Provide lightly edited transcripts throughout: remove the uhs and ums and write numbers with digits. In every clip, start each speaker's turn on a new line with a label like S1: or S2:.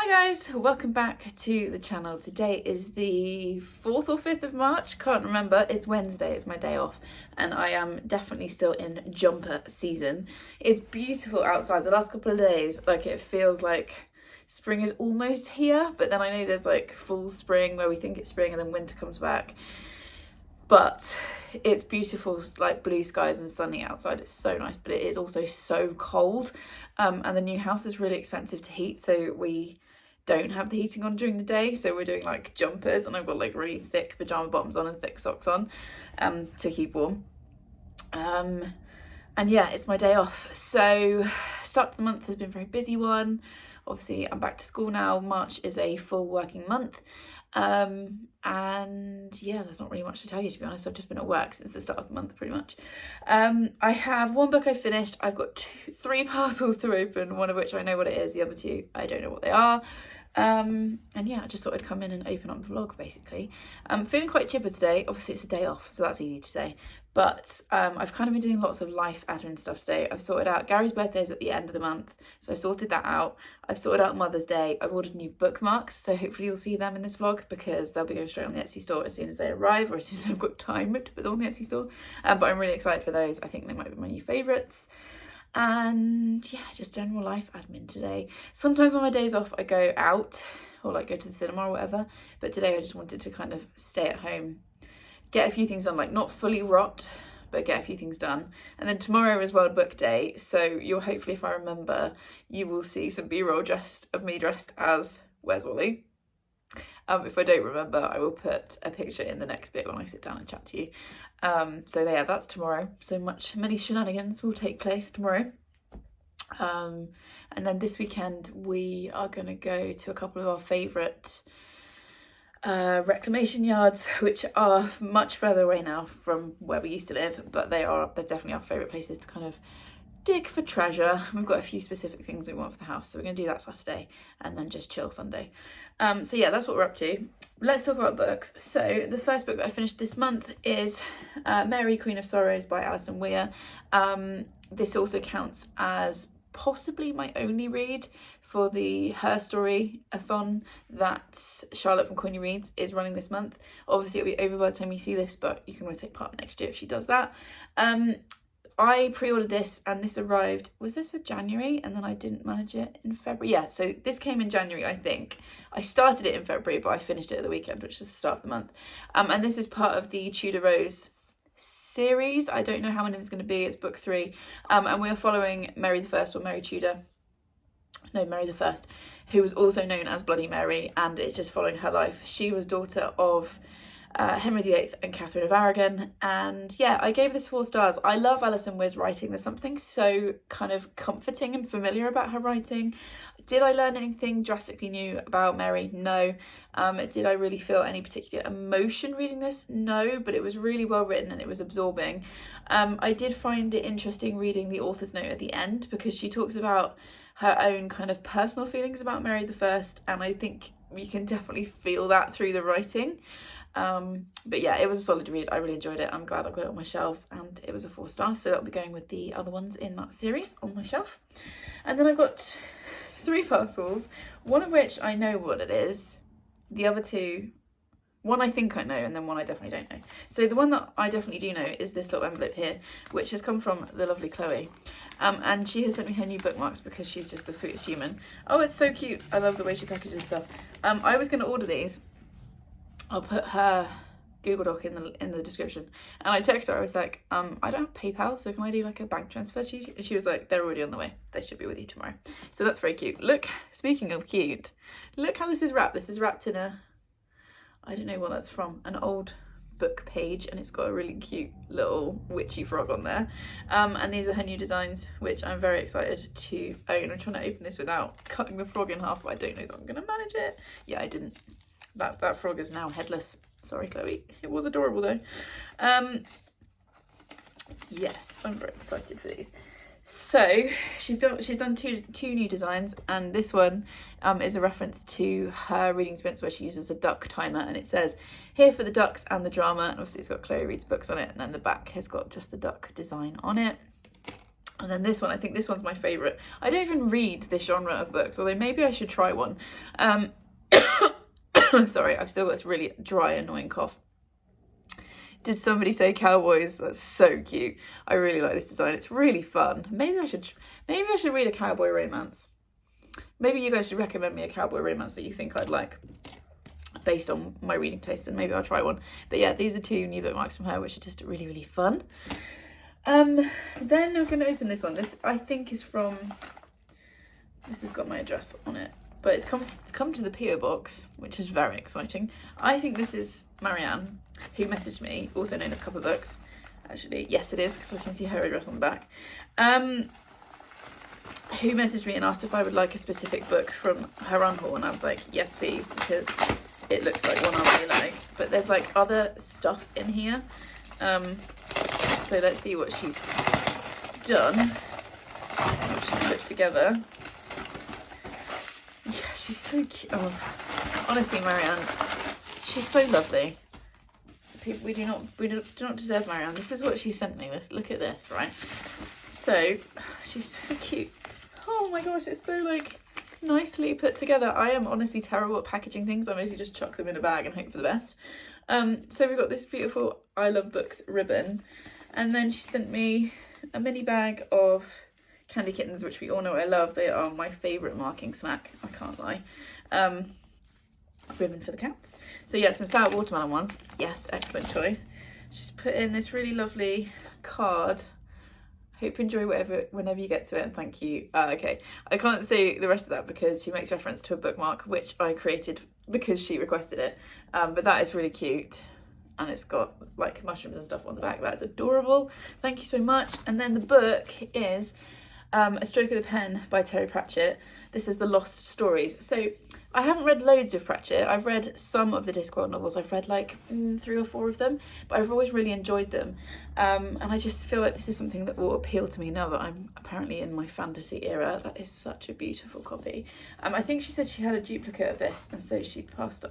S1: Hi guys, welcome back to the channel. Today is the 4th or 5th of March, can't remember. It's Wednesday, it's my day off, and I am definitely still in jumper season. It's beautiful outside. The last couple of days, like, it feels like spring is almost here, but then I know there's like full spring where we think it's spring and then winter comes back. But it's beautiful, like blue skies and sunny outside. It's so nice, but it is also so cold. And the new house is really expensive to heat, so we don't have the heating on during the day. So we're doing like jumpers, and I've got like really thick pajama bottoms on and thick socks on to keep warm. And yeah, it's my day off. So start of the month has been a very busy one. Obviously, I'm back to school now. March is a full working month. And yeah, there's not really much to tell you, to be honest. I've just been at work since the start of the month, pretty much. I have one book I finished. I've got three parcels to open, one of which I know what it is, the other two I don't know what they are. And yeah, I just thought I'd come in and open up the vlog, basically. I'm feeling quite chipper today. Obviously it's a day off, so that's easy to say. But I've kind of been doing lots of life admin stuff today. I've sorted out Gary's birthday is at the end of the month, so I sorted that out. I've sorted out Mother's Day. I've ordered new bookmarks, so hopefully you'll see them in this vlog because they'll be going straight on the Etsy store as soon as they arrive, or as soon as I've got time to put them on the Etsy store. But I'm really excited for those. I think they might be my new favourites. And yeah, just general life admin today. Sometimes on my days off I go out or like go to the cinema or whatever, but today I just wanted to kind of stay at home, get a few things done, like not fully rot, but get a few things done. And then tomorrow is World Book Day, so you'll hopefully, if I remember, you will see some b-roll of me dressed as Where's Wally. If I don't remember, I will put a picture in the next bit when I sit down and chat to you. So yeah, that's tomorrow. So many shenanigans will take place tomorrow. And then this weekend we are going to go to a couple of our favourite reclamation yards, which are much further away now from where we used to live, but they're definitely our favourite places to kind of dig for treasure. We've got a few specific things we want for the house, so we're going to do that Saturday and then just chill Sunday. So yeah, that's what we're up to. Let's talk about books. So the first book that I finished this month is Mary, Queen of Sorrows by Alison Weir. This also counts as possibly my only read for the Her Story-a-thon that Charlotte from GoodReads is running this month. Obviously it'll be over by the time you see this, but you can always take part next year if she does that. I pre-ordered this and this arrived, was this a January? And then I didn't manage it in February. Yeah, so this came in January, I think. I started it in February, but I finished it at the weekend, which is the start of the month. And this is part of the Tudor Rose series. I don't know how many there's going to be. It's book 3. And we're following Mary the First, or Mary Tudor. No, Mary the First, who was also known as Bloody Mary, and it's just following her life. She was daughter of Henry VIII and Catherine of Aragon, and yeah, I gave this 4 stars. I love Alison Weir's writing. There's something so kind of comforting and familiar about her writing. Did I learn anything drastically new about Mary? No. Did I really feel any particular emotion reading this? No, but it was really well written and it was absorbing. I did find it interesting reading the author's note at the end, because she talks about her own kind of personal feelings about Mary the First, and I think you can definitely feel that through the writing. But yeah, it was a solid read. I really enjoyed it. I'm glad I got it on my shelves, and it was a 4 star, so that'll be going with the other ones in that series on my shelf. And then I've got 3 parcels, one of which I know what it is, the other 2, one I think I know, and then one I definitely don't know. So the one that I definitely do know is this little envelope here, which has come from the lovely Chloe. And she has sent me her new bookmarks because she's just the sweetest human. Oh, it's so cute. I love the way she packages stuff. I was going to order these. I'll put her Google Doc in the description. And I texted her, I was like, I don't have PayPal, so can I do like a bank transfer to you? And she was like, they're already on the way. They should be with you tomorrow. So that's very cute. Look, speaking of cute, look how this is wrapped. This is wrapped in a, I don't know what that's from, an old book page, and it's got a really cute little witchy frog on there. And these are her new designs, which I'm very excited to own. I'm trying to open this without cutting the frog in half, but I don't know that I'm going to manage it. Yeah, I didn't. That frog is now headless. Sorry, Chloe. It was adorable though. Yes, I'm very excited for these. So she's done two new designs, and this one is a reference to her reading sprints where she uses a duck timer, and it says here for the ducks and the drama, and obviously it's got Chloe Reads books on it, and then the back has got just the duck design on it. And then this one, I think this one's my favourite. I don't even read this genre of books, although maybe I should try one. Sorry, I've still got this really dry, annoying cough. Did somebody say Cowboys? That's so cute. I really like this design. It's really fun. Maybe I should read a cowboy romance. Maybe you guys should recommend me a cowboy romance that you think I'd like, based on my reading taste, and maybe I'll try one. But yeah, these are 2 new bookmarks from her, which are just really, really fun. Then I'm going to open this one. This, I think, is from... This has got my address on it, but it's come to the PO box, which is very exciting. I think this is Marianne, who messaged me, also known as Couple Books. Actually, yes, it is, because I can see her address on the back. Who messaged me and asked if I would like a specific book from her unhaul, and I was like, yes, please, because it looks like one I really like. But there's like other stuff in here. So let's see what she's done, what she's put together. Yeah, she's so cute. Oh, honestly, Marianne, she's so lovely. We do not deserve Marianne. This is what she sent me. Look at this, right? So she's so cute. Oh my gosh, it's so like nicely put together. I am honestly terrible at packaging things. I mostly just chuck them in a bag and hope for the best. So we've got this beautiful I Love Books ribbon, and then she sent me a mini bag of candy kittens, which we all know I love. They are my favourite marking snack, I can't lie. Ribbon for the cats. So yeah, some sour watermelon ones. Yes, excellent choice. She's put in this really lovely card. Hope you enjoy whenever you get to it, and thank you. Okay, I can't say the rest of that because she makes reference to a bookmark which I created because she requested it. But that is really cute, and it's got like mushrooms and stuff on the back. That's adorable. Thank you so much. And then the book is A Stroke of the Pen by Terry Pratchett. This is the Lost Stories. So I haven't read loads of Pratchett. I've read some of the Discworld novels. I've read like 3 or 4 of them, but I've always really enjoyed them. And I just feel like this is something that will appeal to me now that I'm apparently in my fantasy era. That is such a beautiful copy. I think she said she had a duplicate of this, and so she passed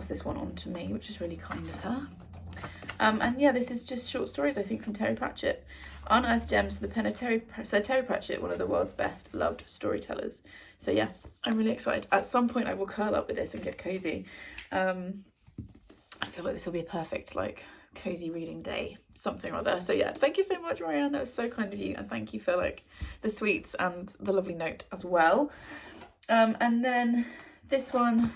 S1: this one on to me, which is really kind of her. And yeah, this is just short stories, I think, from Terry Pratchett. Unearthed Gems to the pen of Terry Pratchett, one of the world's best loved storytellers. So yeah, I'm really excited. At some point I will curl up with this and get cozy. I feel like this will be a perfect like cozy reading day, something or other. So yeah, thank you so much, Marianne. That was so kind of you, and thank you for like the sweets and the lovely note as well. And then this one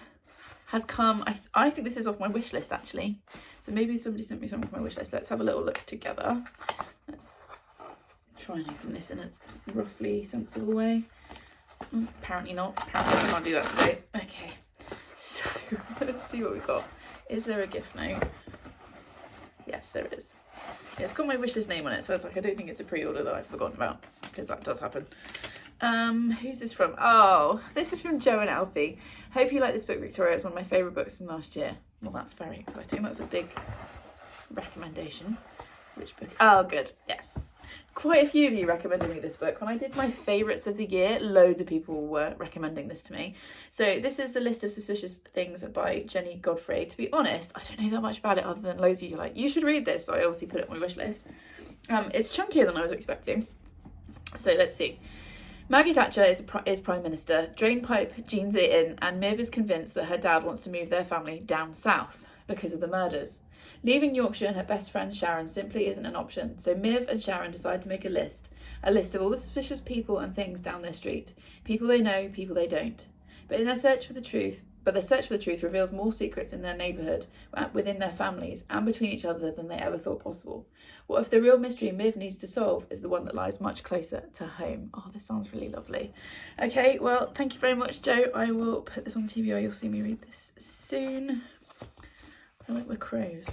S1: has come, I think this is off my wish list actually. So maybe somebody sent me something from my wish list. Let's have a little look together. Let's try and open this in a roughly sensible way. Apparently not. Apparently I can't do that today. Okay, so let's see what we've got. Is there a gift note? Yes, there is. Yeah, it's got my wishlist name on it, so it's like I don't think it's a pre-order that I've forgotten about, because that does happen. Who's this from? Oh, this is from Joe and Alfie. Hope you like this book, Victoria. It's one of my favourite books from last year. Well, that's very exciting. That's a big recommendation. Which book? Oh, good. Yes. Quite a few of you recommended me this book. When I did my favourites of the year, loads of people were recommending this to me. So this is The List of Suspicious Things by Jenny Godfrey. To be honest, I don't know that much about it other than loads of you like, you should read this. So I obviously put it on my wish list. It's chunkier than I was expecting. So let's see. Maggie Thatcher is Prime Minister. Drainpipe jeans it in, and Miv is convinced that her dad wants to move their family down south because of the murders. Leaving Yorkshire and her best friend Sharon simply isn't an option, so Miv and Sharon decide to make a list of all the suspicious people and things down their street. People they know, people they don't. But their search for the truth reveals more secrets in their neighbourhood, within their families, and between each other than they ever thought possible. What if the real mystery Miv needs to solve is the one that lies much closer to home? Oh, this sounds really lovely. Okay, well, thank you very much, Joe. I will put this on TBR. You'll see me read this soon. I like the crows.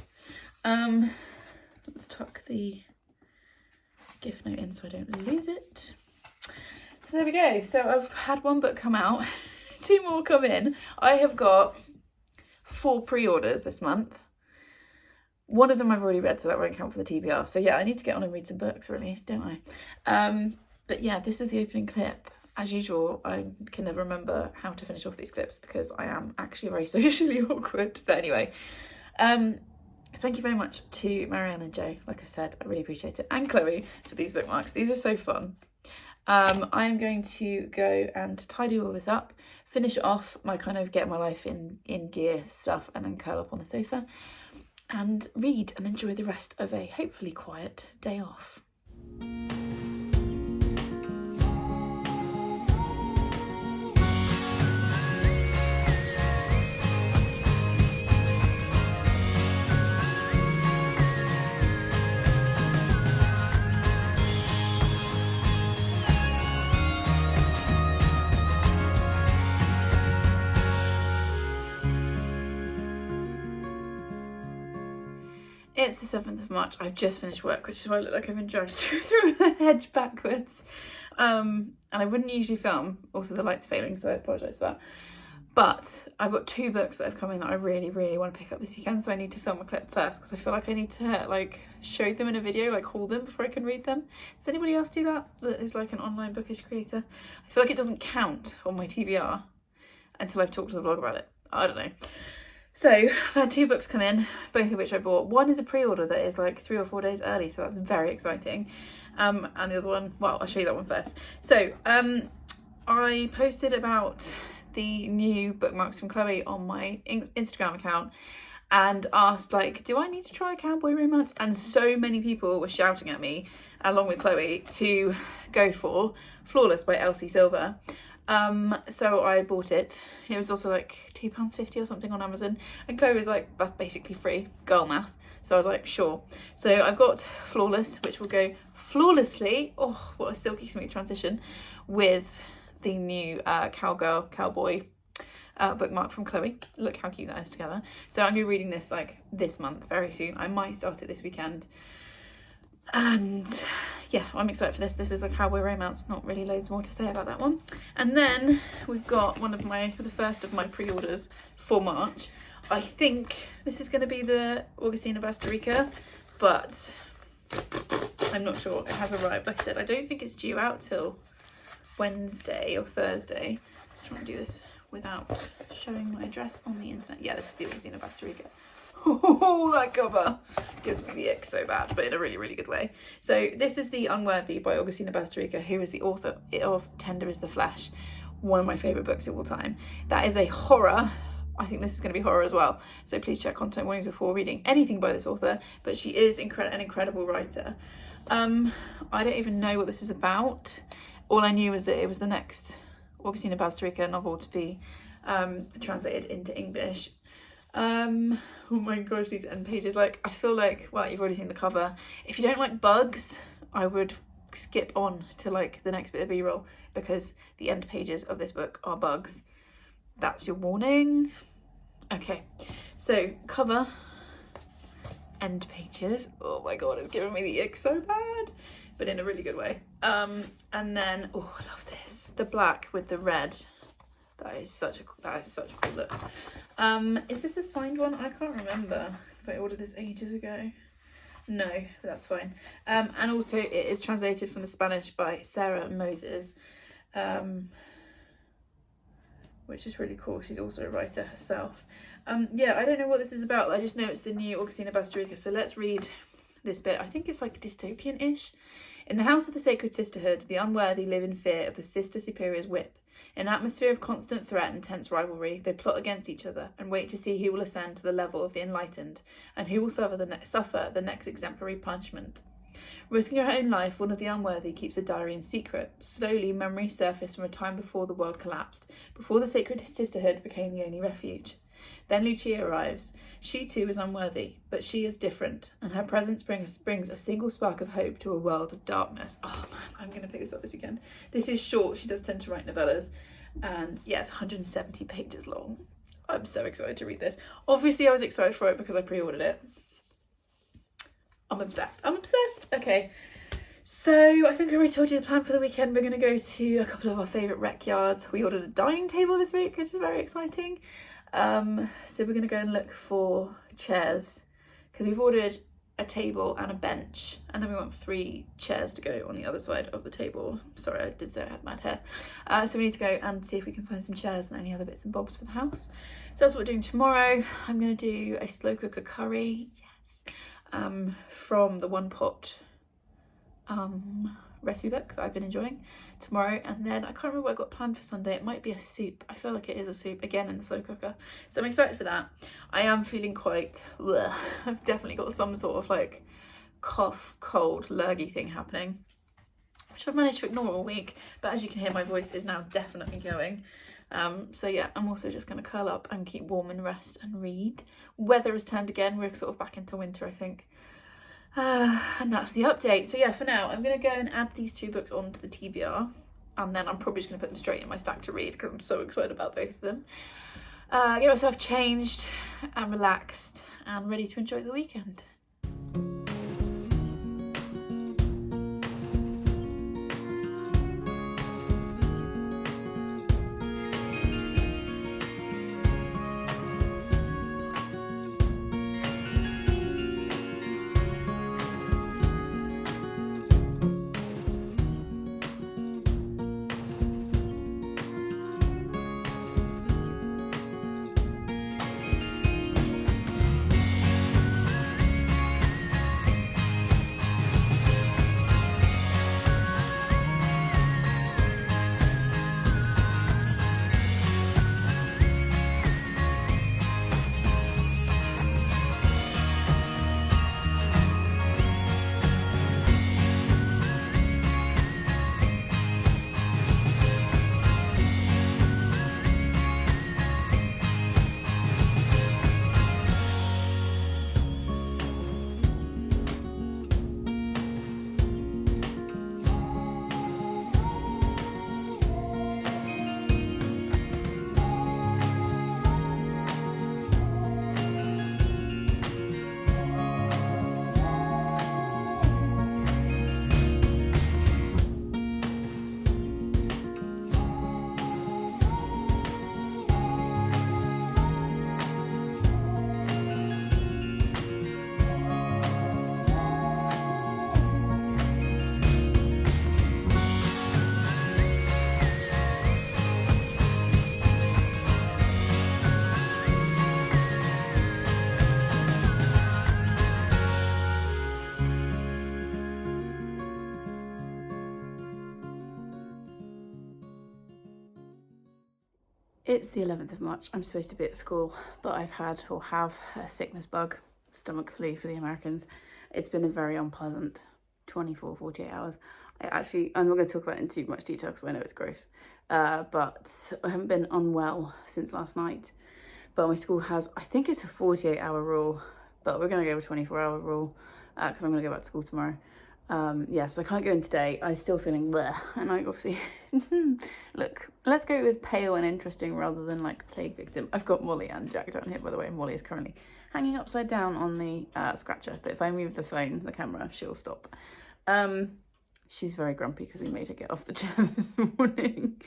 S1: Let's tuck the gift note in so I don't lose it. So there we go. So I've had one book come out. 2 more come in. I have got 4 pre-orders this month. One of them I've already read, so that won't count for the TBR. So yeah, I need to get on and read some books, really, don't I? But yeah, this is the opening clip. As usual, I can never remember how to finish off these clips because I am actually very socially awkward. But anyway, thank you very much to Marianne and Joe. Like I said, I really appreciate it. And Chloe for these bookmarks. These are so fun. I am going to go and tidy all this up, finish off my kind of get my life in gear stuff, and then curl up on the sofa and read and enjoy the rest of a hopefully quiet day off. It's the 7th of March. I've just finished work, which is why I look like I've been dragged through a hedge backwards. And I wouldn't usually film. Also, the light's failing, so I apologise for that. But I've got 2 books that have come in that I really, really want to pick up this weekend, so I need to film a clip first because I feel like I need to like show them in a video, like haul them before I can read them. Does anybody else do that? That is like an online bookish creator? I feel like it doesn't count on my TBR until I've talked to the vlog about it. I don't know. So I've had 2 books come in, both of which I bought. One is a pre-order that is like 3 or 4 days early, so that's very exciting. And the other one, well, I'll show you that one first. So I posted about the new bookmarks from Chloe on my Instagram account and asked like, do I need to try a Cowboy romance? And so many people were shouting at me, along with Chloe, to go for Flawless by Elsie Silver. So I bought it. It was also like £2.50 or something on Amazon, and Chloe was like, that's basically free, girl math. So I was like, sure. So I've got Flawless, which will go flawlessly, oh what a silky smooth transition, with the new Cowboy bookmark from Chloe. Look how cute that is together. So I'm gonna be reading this like this month, very soon. I might start it this weekend. And yeah, I'm excited for this. This is a Cowboy romance, not really loads more to say about that one. And then we've got the first of my pre-orders for March. I think this is going to be the Augustina Bastarrica, but I'm not sure. It has arrived. Like I said, I don't think it's due out till Wednesday or Thursday. Just trying to do this without showing my address on the internet. Yeah, this is the Augustina Bastarrica. Oh, that cover gives me the ick so bad, but in a really, really good way. So this is The Unworthy by Augustina Bastarrica, who is the author of Tender is the Flesh, one of my favourite books of all time. That is a horror. I think this is going to be horror as well. So please check content warnings before reading anything by this author, but she is an incredible writer. I don't even know what this is about. All I knew was that it was the next Augustina Bastarrica novel to be translated into English. Oh my gosh, these end pages, like I feel like, well, you've already seen the cover. If you don't like bugs, I would skip on to like the next bit of b-roll, because the end pages of this book are bugs. That's your warning. Okay, so cover, end pages. Oh my god, it's giving me the ick so bad, but in a really good way. And then, oh, I love this, the black with the red. That is such a cool look. Is this a signed one? I can't remember because I ordered this ages ago. No, but that's fine. And also it is translated from the Spanish by Sarah Moses, which is really cool. She's also a writer herself. Yeah, I don't know what this is about. I just know it's the new Augustina Bastarrica. So let's read this bit. I think it's like dystopian-ish. In the house of the Sacred Sisterhood, the unworthy live in fear of the Sister Superior's whip. In an atmosphere of constant threat and tense rivalry, they plot against each other and wait to see who will ascend to the level of the enlightened and who will suffer the next exemplary punishment. Risking her own life, one of the unworthy keeps a diary in secret. Slowly, memories surface from a time before the world collapsed, before the Sacred Sisterhood became the only refuge. Then Lucia arrives. She too is unworthy, but she is different, and her presence brings a single spark of hope to a world of darkness. Oh man, I'm going to pick this up this weekend. This is short. She does tend to write novellas, and yeah, it's 170 pages long. I'm so excited to read this. Obviously, I was excited for it because I pre-ordered it. I'm obsessed. Okay, so I think I already told you the plan for the weekend. We're going to go to a couple of our favourite rec yards. We ordered a dining table this week, which is very exciting. So we're going to go and look for chairs because we've ordered a table and a bench, and then we want 3 chairs to go on the other side of the table. Sorry, I did say I had mad hair. So we need to go and see if we can find some chairs and any other bits and bobs for the house. So that's what we're doing tomorrow. I'm going to do a slow cooker curry. Yes. from the One Pot recipe book that I've been enjoying tomorrow. And then I can't remember what I've got planned for Sunday. It might be a soup. I feel like it is a soup, again in the slow cooker, so I'm excited for that. I am feeling quite I've definitely got some sort of like cough, cold, lurgy thing happening, which I've managed to ignore all week, but as you can hear, my voice is now definitely going. So yeah, I'm also just going to curl up and keep warm and rest and read. Weather has turned again. We're sort of back into winter, I think. And that's the update. So yeah, for now, I'm going to go and add these 2 books onto the TBR, and then I'm probably just going to put them straight in my stack to read because I'm so excited about both of them. Get myself changed and relaxed and ready to enjoy the weekend. It's the 11th of March. I'm supposed to be at school, but I've had or have a sickness bug, stomach flu for the Americans. It's been a very unpleasant 24, 48 hours. I'm not going to talk about it in too much detail because I know it's gross, but I haven't been unwell since last night. But my school has, I think it's a 48-hour rule, but we're going to go with a 24-hour rule because I'm going to go back to school tomorrow. Yeah, so I can't go in today. I'm still feeling bleh, and I obviously look, let's go with pale and interesting rather than like plague victim. I've got Molly and Jack down here, by the way. Molly is currently hanging upside down on the scratcher, but if I move the phone, the camera, she'll stop. She's very grumpy because we made her get off the chair this morning.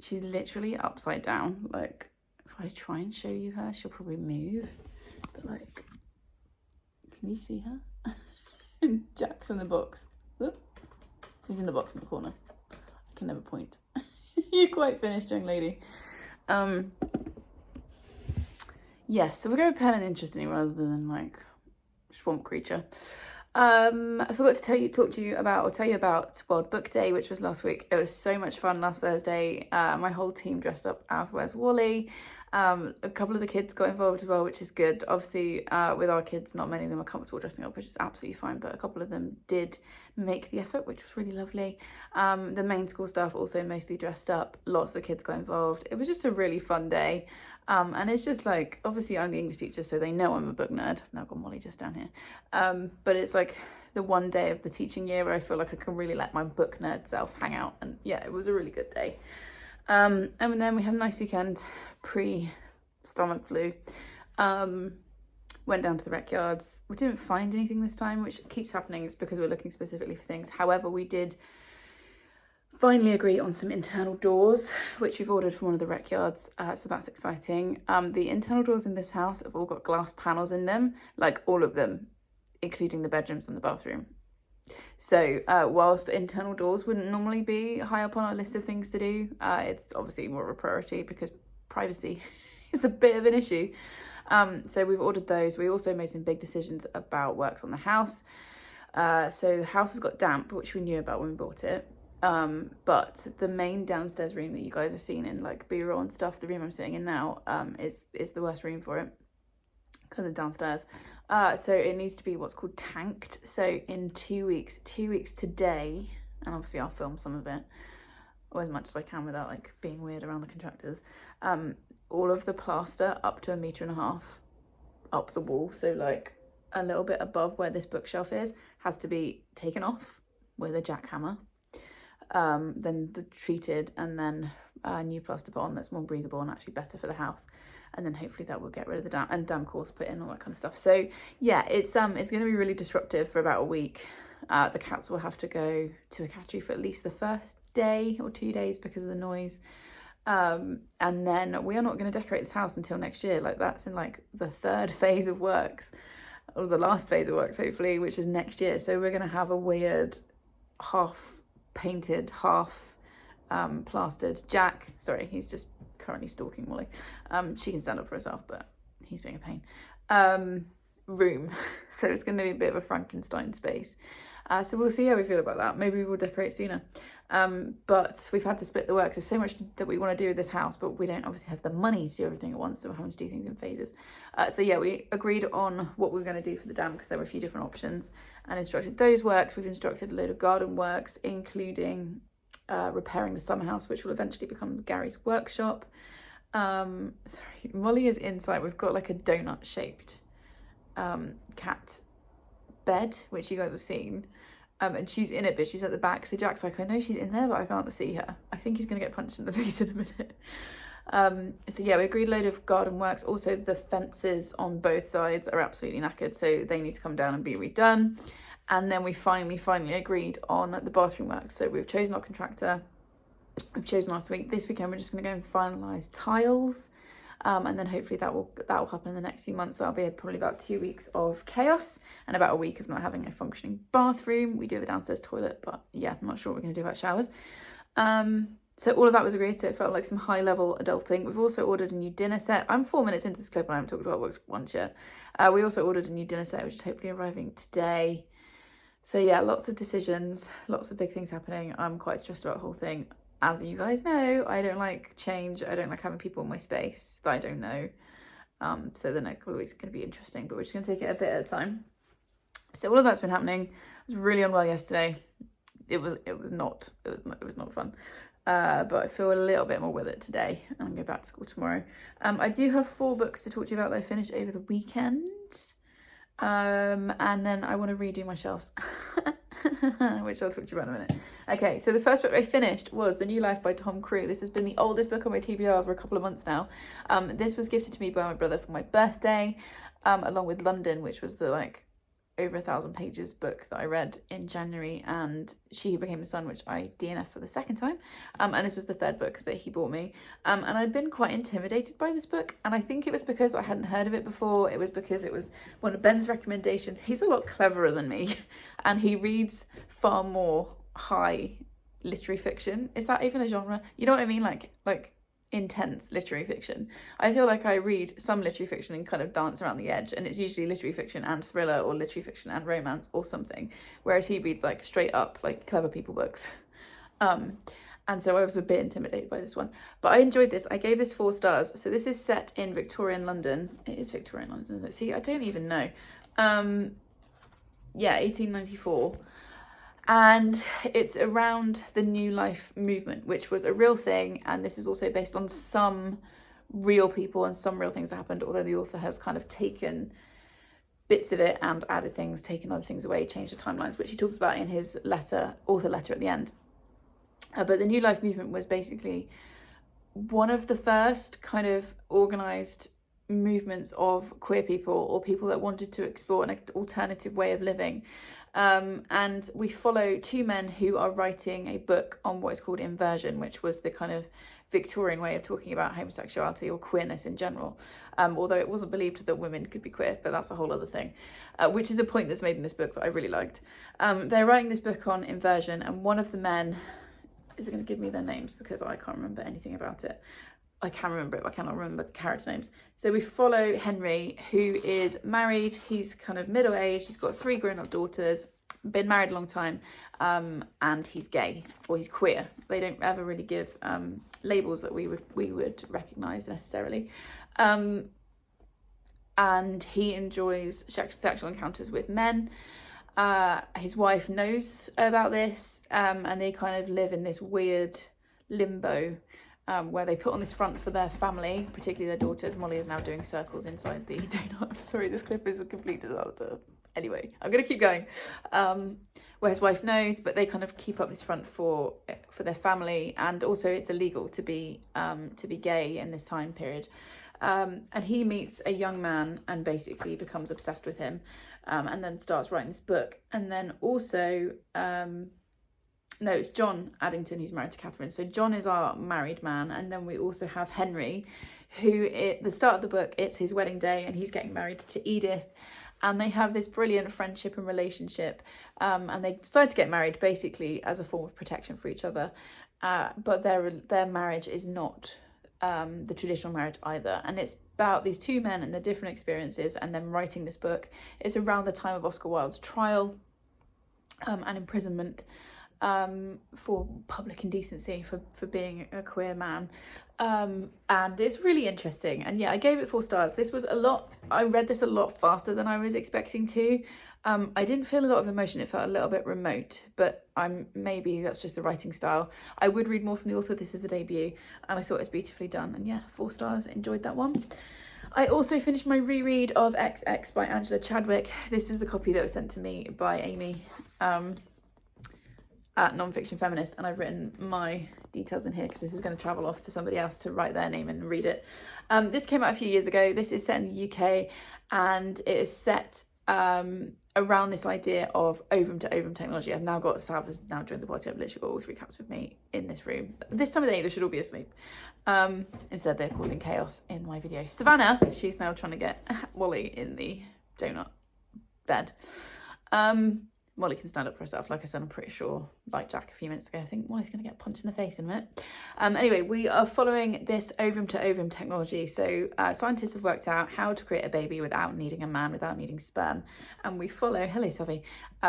S1: She's literally upside down. Like, if I try and show you her, she'll probably move, but like, can you see her? Jack's in the box. Whoop. He's in the box in the corner. I can never point. You're quite finished, young lady. Yeah, so we'll go with pale and interesting rather than like swamp creature. I forgot to tell you about World Book Day, which was last week. It was so much fun last Thursday. My whole team dressed up as Where's Wally. A couple of the kids got involved as well, which is good. Obviously, with our kids, not many of them are comfortable dressing up, which is absolutely fine, but a couple of them did make the effort, which was really lovely. The main school staff also mostly dressed up. Lots of the kids got involved. It was just a really fun day. And it's just like, obviously I'm the English teacher, so they know I'm a book nerd. I've now got Molly just down here. But it's like the one day of the teaching year where I feel like I can really let my book nerd self hang out. And yeah, it was a really good day. And then we had a nice weekend pre-stomach flu. Went down to the rec yards. We didn't find anything this time, which keeps happening. It's because we're looking specifically for things. However, we did finally agree on some internal doors, which we've ordered from one of the rec yards, so that's exciting. The internal doors in this house have all got glass panels in them, like all of them, including the bedrooms and the bathroom. So whilst internal doors wouldn't normally be high up on our list of things to do, it's obviously more of a priority because privacy is a bit of an issue. So we've ordered those. We also made some big decisions about works on the house. So the house has got damp, which we knew about when we bought it. But the main downstairs room that you guys have seen in like B-roll and stuff, the room I'm sitting in now, is the worst room for it because it's downstairs. So it needs to be what's called tanked. So in 2 weeks today, and obviously I'll film some of it, or as much as I can without like being weird around the contractors. All of the plaster up to 1.5 meters up the wall, so like a little bit above where this bookshelf is, has to be taken off with a jackhammer. Then treated, and then new plaster put on that's more breathable and actually better for the house. And then hopefully that will get rid of the damp, and damp course put in, all that kind of stuff. So yeah, it's going to be really disruptive for about a week. The cats will have to go to a cattery for at least the first day or 2 days because of the noise. And then we are not going to decorate this house until next year. Like that's in like the third phase of works, or the last phase of works hopefully, which is next year. So we're going to have a weird half painted, half plastered Jack. Sorry, he's just currently stalking Molly. She can stand up for herself, but he's being a pain. Room. So it's going to be a bit of a Frankenstein space. So we'll see how we feel about that. Maybe we'll decorate sooner. But we've had to split the work. There's so much that we want to do with this house, but we don't obviously have the money to do everything at once, so we're having to do things in phases. So yeah, we agreed on what we were going to do for the damp because there were a few different options, and instructed those works. We've instructed a load of garden works, including repairing the summer house, which will eventually become Gary's workshop. Sorry, Molly is inside. We've got like a donut shaped cat bed, which you guys have seen. And she's in it, but she's at the back. So Jack's like, I know she's in there, but I can't see her. I think he's going to get punched in the face in a minute. So yeah, we agreed a load of garden works. Also, the fences on both sides are absolutely knackered, so they need to come down and be redone. And then we finally agreed on the bathroom work. So we've chosen our contractor. We've chosen last week. This weekend, we're just going to go and finalise tiles. And then hopefully that will happen in the next few months. That'll be probably about 2 weeks of chaos and about a week of not having a functioning bathroom. We do have a downstairs toilet, but yeah, I'm not sure what we're going to do about showers. So all of that was agreed, so it felt like some high-level adulting. We've also ordered a new dinner set. I'm 4 minutes into this clip and I haven't talked about works once yet. We also ordered a new dinner set, which is hopefully arriving today. So yeah, lots of decisions, lots of big things happening. I'm quite stressed about the whole thing. As you guys know, I don't like change. I don't like having people in my space that I don't know. So the next couple of weeks are going to be interesting, but we're just going to take it a bit at a time. So all of that's been happening. I was really unwell yesterday. It was not fun. But I feel a little bit more with it today, and I'm going back to school tomorrow. I do have 4 books to talk to you about that I finished over the weekend. And then I want to redo my shelves. Which I'll talk to you about in a minute. Okay, so the first book I finished was The New Life by Tom Crew. This has been the oldest book on my TBR for a couple of months now. This was gifted to me by my brother for my birthday, along with London, which was the like over 1,000 pages book that I read in January, and She Who Became the Sun, which I DNF for the second time. And this was the third book that he bought me. And I'd been quite intimidated by this book, and I think it was because I hadn't heard of it before. It was because it was one of Ben's recommendations. He's a lot cleverer than me, and he reads far more high literary fiction. Is that even a genre? You know what I mean? Like intense literary fiction. I feel like I read some literary fiction and kind of dance around the edge, and it's usually literary fiction and thriller or literary fiction and romance or something, whereas he reads like straight up like clever people books. And so I was a bit intimidated by this one, but I enjoyed this. I gave this 4 stars. So this is set in Victorian London. It is Victorian London, isn't it? See, I don't even know. Yeah, 1894. And it's around the New Life movement, which was a real thing. And this is also based on some real people and some real things that happened, although the author has kind of taken bits of it and added things, taken other things away, changed the timelines, which he talks about in his author letter at the end. But the New Life movement was basically one of the first kind of organised movements of queer people or people that wanted to explore an alternative way of living. And we follow 2 men who are writing a book on what is called inversion, which was the kind of Victorian way of talking about homosexuality or queerness in general. Although it wasn't believed that women could be queer, but that's a whole other thing, which is a point that's made in this book that I really liked. They're writing this book on inversion, and one of the men, is it going to give me their names because I can't remember anything about it? I can remember it, but I cannot remember the character names. So we follow Henry, who is married. He's kind of middle-aged. He's got 3 grown-up daughters, been married a long time, and he's gay, or he's queer. They don't ever really give labels that we would recognise necessarily. And he enjoys sexual encounters with men. His wife knows about this, and they kind of live in this weird limbo where they put on this front for their family, particularly their daughters. Molly is now doing circles inside the donut. I'm sorry, this clip is a complete disaster. Anyway, I'm going to keep going. Where his wife knows, but they kind of keep up this front for their family, and also it's illegal to be gay in this time period. And he meets a young man and basically becomes obsessed with him, and then starts writing this book. And then also, no, it's John Addington who's married to Catherine. So John is our married man, and then we also have Henry, who at the start of the book, it's his wedding day, and he's getting married to Edith. And they have this brilliant friendship and relationship, and they decide to get married basically as a form of protection for each other. But their marriage is not the traditional marriage either, and it's about these 2 men and their different experiences, and then writing this book. It's around the time of Oscar Wilde's trial and imprisonment for public indecency for being a queer man, and it's really interesting. And yeah, I gave it 4 stars. This was I read this a lot faster than I was expecting to. I didn't feel a lot of emotion. It felt a little bit remote, but maybe that's just the writing style. I would read more from the author. This is a debut, and I thought it was beautifully done. And yeah, 4 stars. Enjoyed that one. I also finished my reread of XX by Angela Chadwick. This is the copy that was sent to me by Amy at Nonfiction Feminist, and I've written my details in here because this is going to travel off to somebody else to write their name and read it. This came out a few years ago. This is set in the UK, and it is set around this idea of ovum to ovum technology. I've now got Sav has now joined the party. I've literally got all 3 cats with me in this room. This time of day they should all be asleep. Instead they're causing chaos in my video. Savannah, she's now trying to get Wally in the donut bed. Molly can stand up for herself. Like I said, I'm pretty sure, like Jack a few minutes ago, I think Molly's going to get punched in the face in a minute. Anyway, we are following this ovum to ovum technology. So scientists have worked out how to create a baby without needing a man, without needing sperm. And we follow, hello Savi,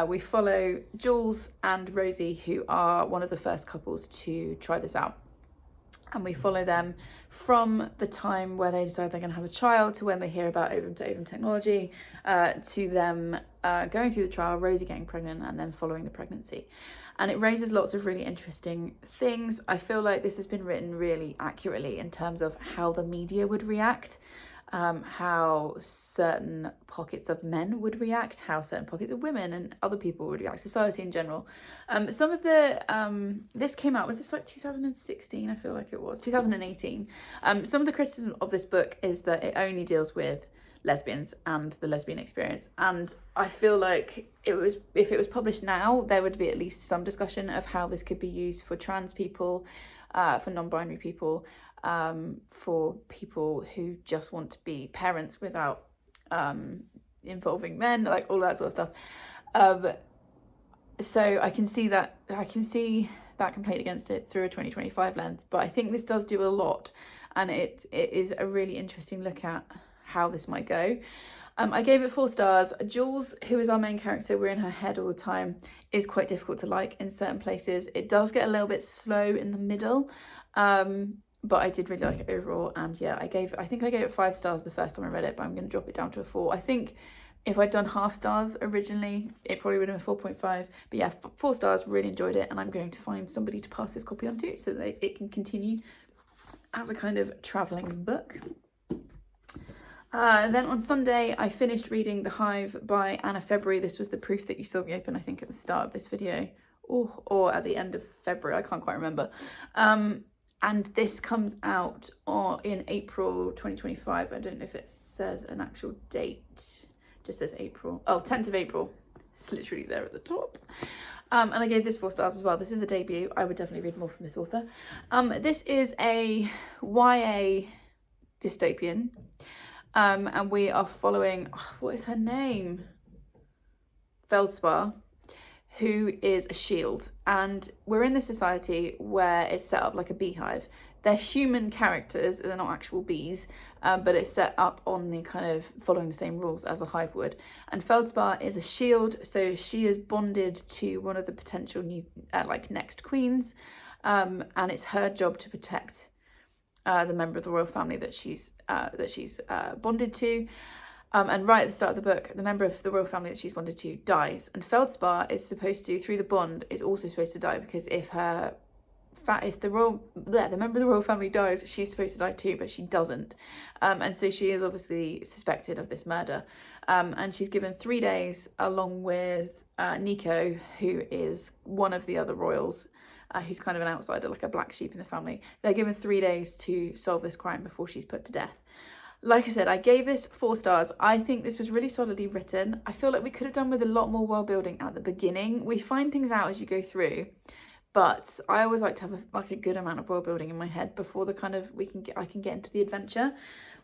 S1: we follow Jules and Rosie, who are one of the first couples to try this out. And we follow them from the time where they decide they're going to have a child to when they hear about ovum to ovum technology, to them going through the trial, Rosie getting pregnant, and then following the pregnancy. And it raises lots of really interesting things. I feel like this has been written really accurately in terms of how the media would react, how certain pockets of men would react, how certain pockets of women and other people would react, society in general. Some of the, this came out, was this like 2016? I feel like it was 2018. Some of the criticism of this book is that it only deals with lesbians and the lesbian experience, and I feel like if it was published now, there would be at least some discussion of how this could be used for trans people, for non-binary people, for people who just want to be parents without involving men, like all that sort of stuff. So I can see that complaint against it through a 2025 lens, but I think this does do a lot, and it is a really interesting look at how this might go. I gave it 4 stars. Jules, who is our main character, we're in her head all the time, is quite difficult to like in certain places. It does get a little bit slow in the middle, but I did really like it overall. And yeah, I think I gave it 5 stars the first time I read it, but I'm going to drop it down to a 4. I think if I'd done half stars originally, it probably would have been a 4.5. But yeah, 4 stars, really enjoyed it, and I'm going to find somebody to pass this copy on to so that it can continue as a kind of travelling book. Then on Sunday, I finished reading The Hive by Anna February. This was the proof that you saw me open, I think, at the start of this video, or at the end of February, I can't quite remember. And this comes out in April 2025. I don't know if it says an actual date, it just says April. Oh, 10th of April. It's literally there at the top. And I gave this 4 stars as well. This is a debut. I would definitely read more from this author. This is a YA dystopian. And we are following, what is her name? Feldspar, who is a shield, and we're in this society where it's set up like a beehive. They're human characters, they're not actual bees, but it's set up on the kind of following the same rules as a hive would. And Feldspar is a shield, so she is bonded to one of the potential new next queens, and it's her job to protect the member of the royal family that she's bonded to. And right at the start of the book, the member of the royal family that she's bonded to dies, and Feldspar is supposed to, through the bond, is also supposed to die, because if the member of the royal family dies, she's supposed to die too, but she doesn't. And so she is obviously suspected of this murder. And she's given 3 days, along with Nico, who is one of the other royals, who's kind of an outsider, like a black sheep in the family. They're given 3 days to solve this crime before she's put to death. Like I said, I gave this 4 stars. I think this was really solidly written. I feel like we could have done with a lot more world building at the beginning. We find things out as you go through, but I always like to have a good amount of world building in my head before the kind of I can get into the adventure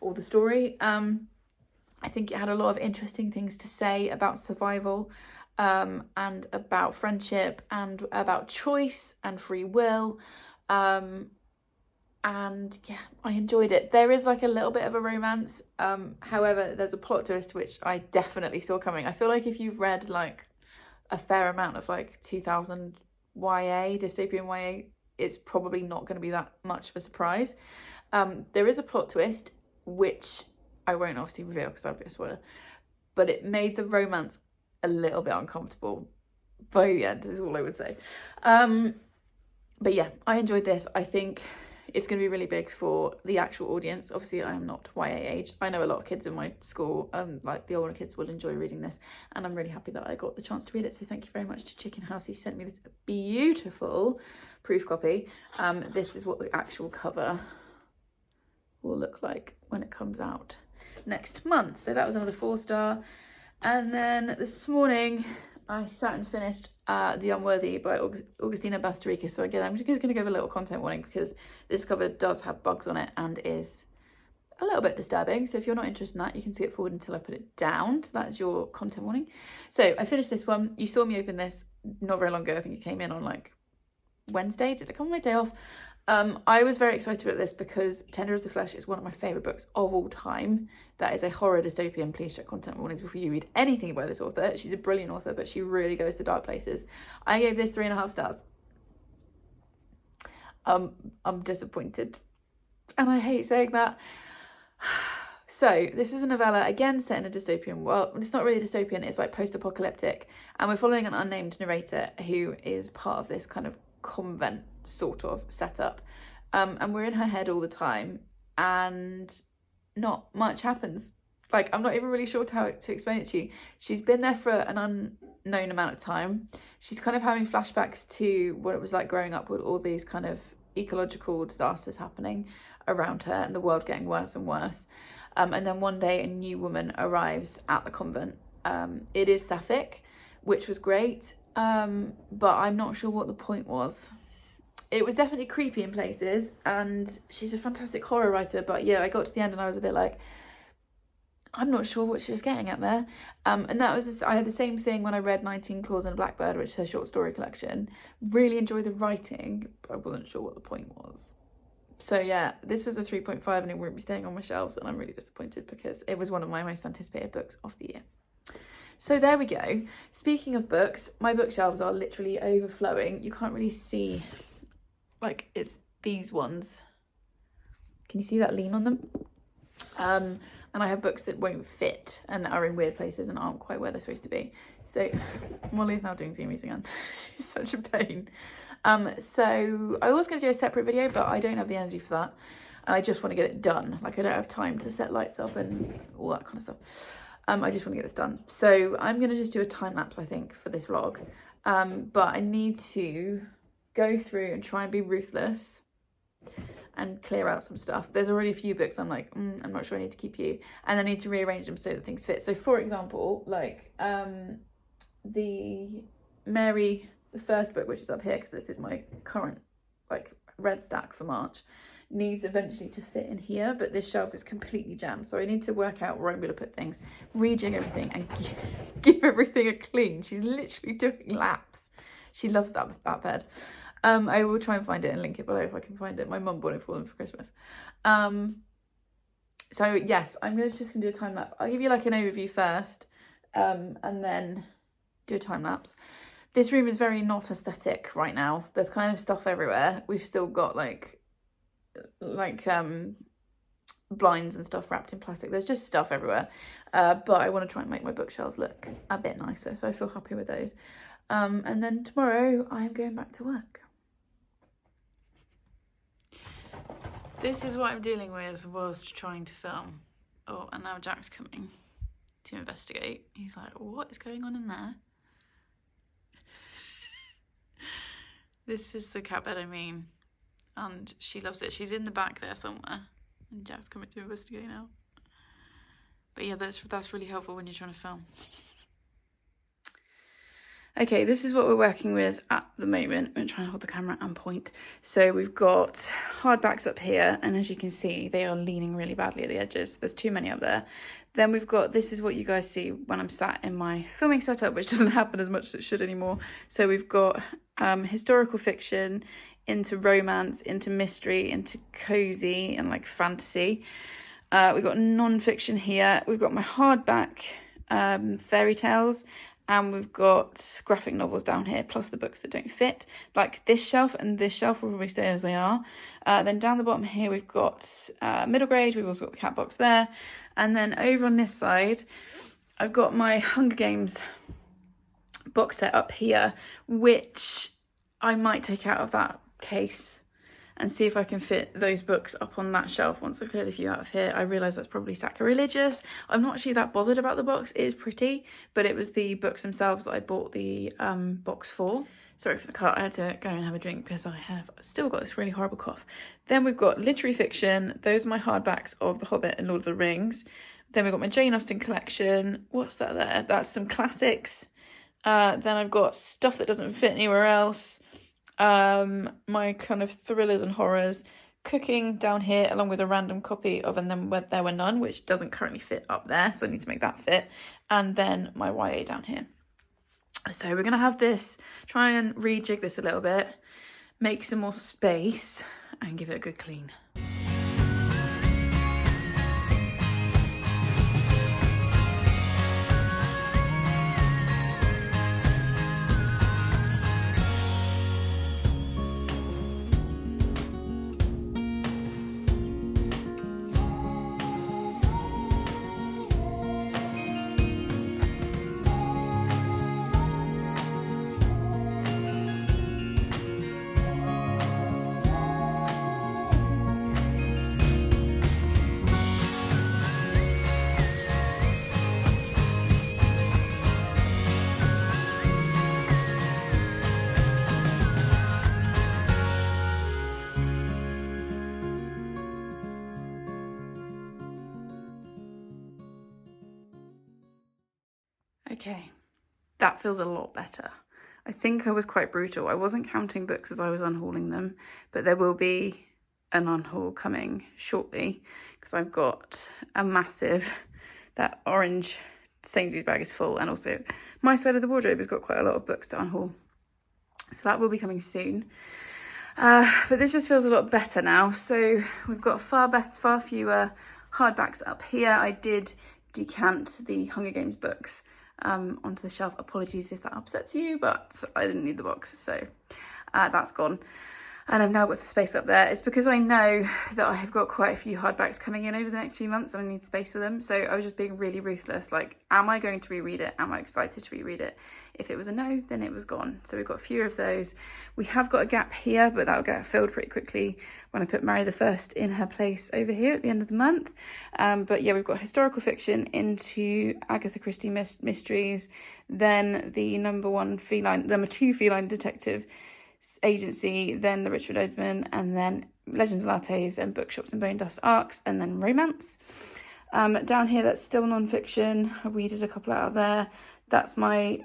S1: or the story. I think it had a lot of interesting things to say about survival, and about friendship, and about choice and free will. And yeah, I enjoyed it. There is like a little bit of a romance. However, there's a plot twist which I definitely saw coming. I feel like if you've read like a fair amount of like 2000 YA, dystopian YA, it's probably not going to be that much of a surprise. There is a plot twist, which I won't obviously reveal because that'll be a spoiler, but it made the romance a little bit uncomfortable by the end, is all I would say. But yeah, I enjoyed this. I think it's going to be really big for the actual audience. Obviously, I am not YA age. I know a lot of kids in my school, like the older kids, will enjoy reading this, and I'm really happy that I got the chance to read it. So thank you very much to Chicken House, who sent me this beautiful proof copy. This is what the actual cover will look like when it comes out next month. So that was another 4-star. And then this morning, I sat and finished The Unworthy by Augustina Bastaricus. So again, I'm just going to give a little content warning because this cover does have bugs on it and is a little bit disturbing. So if you're not interested in that, you can skip forward until I put it down. So that's your content warning. So I finished this one. You saw me open this not very long ago. I think it came in on like Wednesday. Did it come on my day off? I was very excited about this because Tender as the Flesh is one of my favourite books of all time. That is a horror dystopian. Please check content warnings before you read anything by this author. She's a brilliant author, but she really goes to dark places. I gave this 3.5 stars. I'm disappointed, and I hate saying that. So this is a novella, again set in a dystopian world. It's not really dystopian, it's like post-apocalyptic, and we're following an unnamed narrator who is part of this kind of convent sort of setup, and we're in her head all the time, and not much happens. Like, I'm not even really sure how to explain it to you. She's been there for an unknown amount of time. She's kind of having flashbacks to what it was like growing up with all these kind of ecological disasters happening around her and the world getting worse and worse. And then one day a new woman arrives at the convent. It is sapphic, which was great, but I'm not sure what the point was. It was definitely creepy in places, and she's a fantastic horror writer, but yeah, I got to the end and I was a bit like, I'm not sure what she was getting at there. And that was just, I had the same thing when I read 19 Claws and a Blackbird, which is her short story collection. Really enjoyed the writing, but I wasn't sure what the point was. So yeah, this was a 3.5 and it won't be staying on my shelves, and I'm really disappointed because it was one of my most anticipated books of the year. So there we go. Speaking of books, my bookshelves are literally overflowing. You can't really see, like, it's these ones. Can you see that lean on them? And I have books that won't fit and are in weird places and aren't quite where they're supposed to be. So Molly's now doing zoomies again. She's such a pain. So I was going to do a separate video, but I don't have the energy for that. And I just want to get it done. Like, I don't have time to set lights up and all that kind of stuff. I just want to get this done. So I'm going to just do a time lapse, I think, for this vlog. But I need to go through and try and be ruthless and clear out some stuff. There's already a few books I'm like, I'm not sure I need to keep you. And I need to rearrange them so that things fit. So for example, like the Mary, the first book, which is up here, because this is my current like read stack for March, needs eventually to fit in here, but this shelf is completely jammed, so I need to work out where I'm going to put things, rejig everything and give everything a clean. She's literally doing laps. She loves that bed. I will try and find it and link it below if I can find it. My mum bought it for them for Christmas. So yes, I'm just gonna do a time lapse. I'll give you like an overview first, and then do a time lapse. This room is very not aesthetic right now. There's kind of stuff everywhere. We've still got like blinds and stuff wrapped in plastic. There's just stuff everywhere. But I want to try and make my bookshelves look a bit nicer, so I feel happy with those. And then tomorrow I'm going back to work. This is what I'm dealing with whilst trying to film. Oh, and now Jack's coming to investigate. He's like, what is going on in there? This is the cat bed, I mean. And she loves it. She's in the back there somewhere. And Jack's coming to investigate now. But yeah, that's really helpful when you're trying to film. Okay, this is what we're working with at the moment. I'm trying to hold the camera and point. So we've got hardbacks up here, and as you can see, they are leaning really badly at the edges. There's too many up there. Then we've got, this is what you guys see when I'm sat in my filming setup, which doesn't happen as much as it should anymore. So we've got historical fiction into romance, into mystery, into cozy and like fantasy. We've got non-fiction here. We've got my hardback fairy tales. And we've got graphic novels down here, plus the books that don't fit. Like this shelf and this shelf will probably stay as they are. Then down the bottom here, we've got middle grade. We've also got the cat box there. And then over on this side, I've got my Hunger Games box set up here, which I might take out of that case and see if I can fit those books up on that shelf. Once I've cleared a few out of here, I realise that's probably sacrilegious. I'm not actually that bothered about the box. It is pretty, but it was the books themselves that I bought the box for. Sorry for the cut, I had to go and have a drink because I have still got this really horrible cough. Then we've got literary fiction. Those are my hardbacks of The Hobbit and Lord of the Rings. Then we've got my Jane Austen collection. What's that there? That's some classics. Then I've got stuff that doesn't fit anywhere else. My kind of thrillers and horrors, cooking down here, along with a random copy of And Then There Were None, which doesn't currently fit up there, so I need to make that fit, and then my YA down here. So we're going to have this, try and rejig this a little bit, make some more space, and give it a good clean. Okay, that feels a lot better. I think I was quite brutal. I wasn't counting books as I was unhauling them, but there will be an unhaul coming shortly because I've got a massive, that orange Sainsbury's bag is full, and also my side of the wardrobe has got quite a lot of books to unhaul. So that will be coming soon. But this just feels a lot better now. So we've got far fewer hardbacks up here. I did decant the Hunger Games books onto the shelf. Apologies if that upsets you, but I didn't need the box, so that's gone. And I've now got some space up there. It's because I know that I have got quite a few hardbacks coming in over the next few months and I need space for them. So I was just being really ruthless. Like, am I going to reread it? Am I excited to reread it? If it was a no, then it was gone. So we've got a few of those. We have got a gap here, but that'll get filled pretty quickly when I put Mary the First in her place over here at the end of the month. But yeah, we've got historical fiction into Agatha Christie mysteries, then the number two feline detective agency, then the Richard Osman, and then Legends of Lattes and Bookshops and Bone Dust Arcs, and then romance. Down here, that's still non-fiction. I weeded a couple out of there. That's my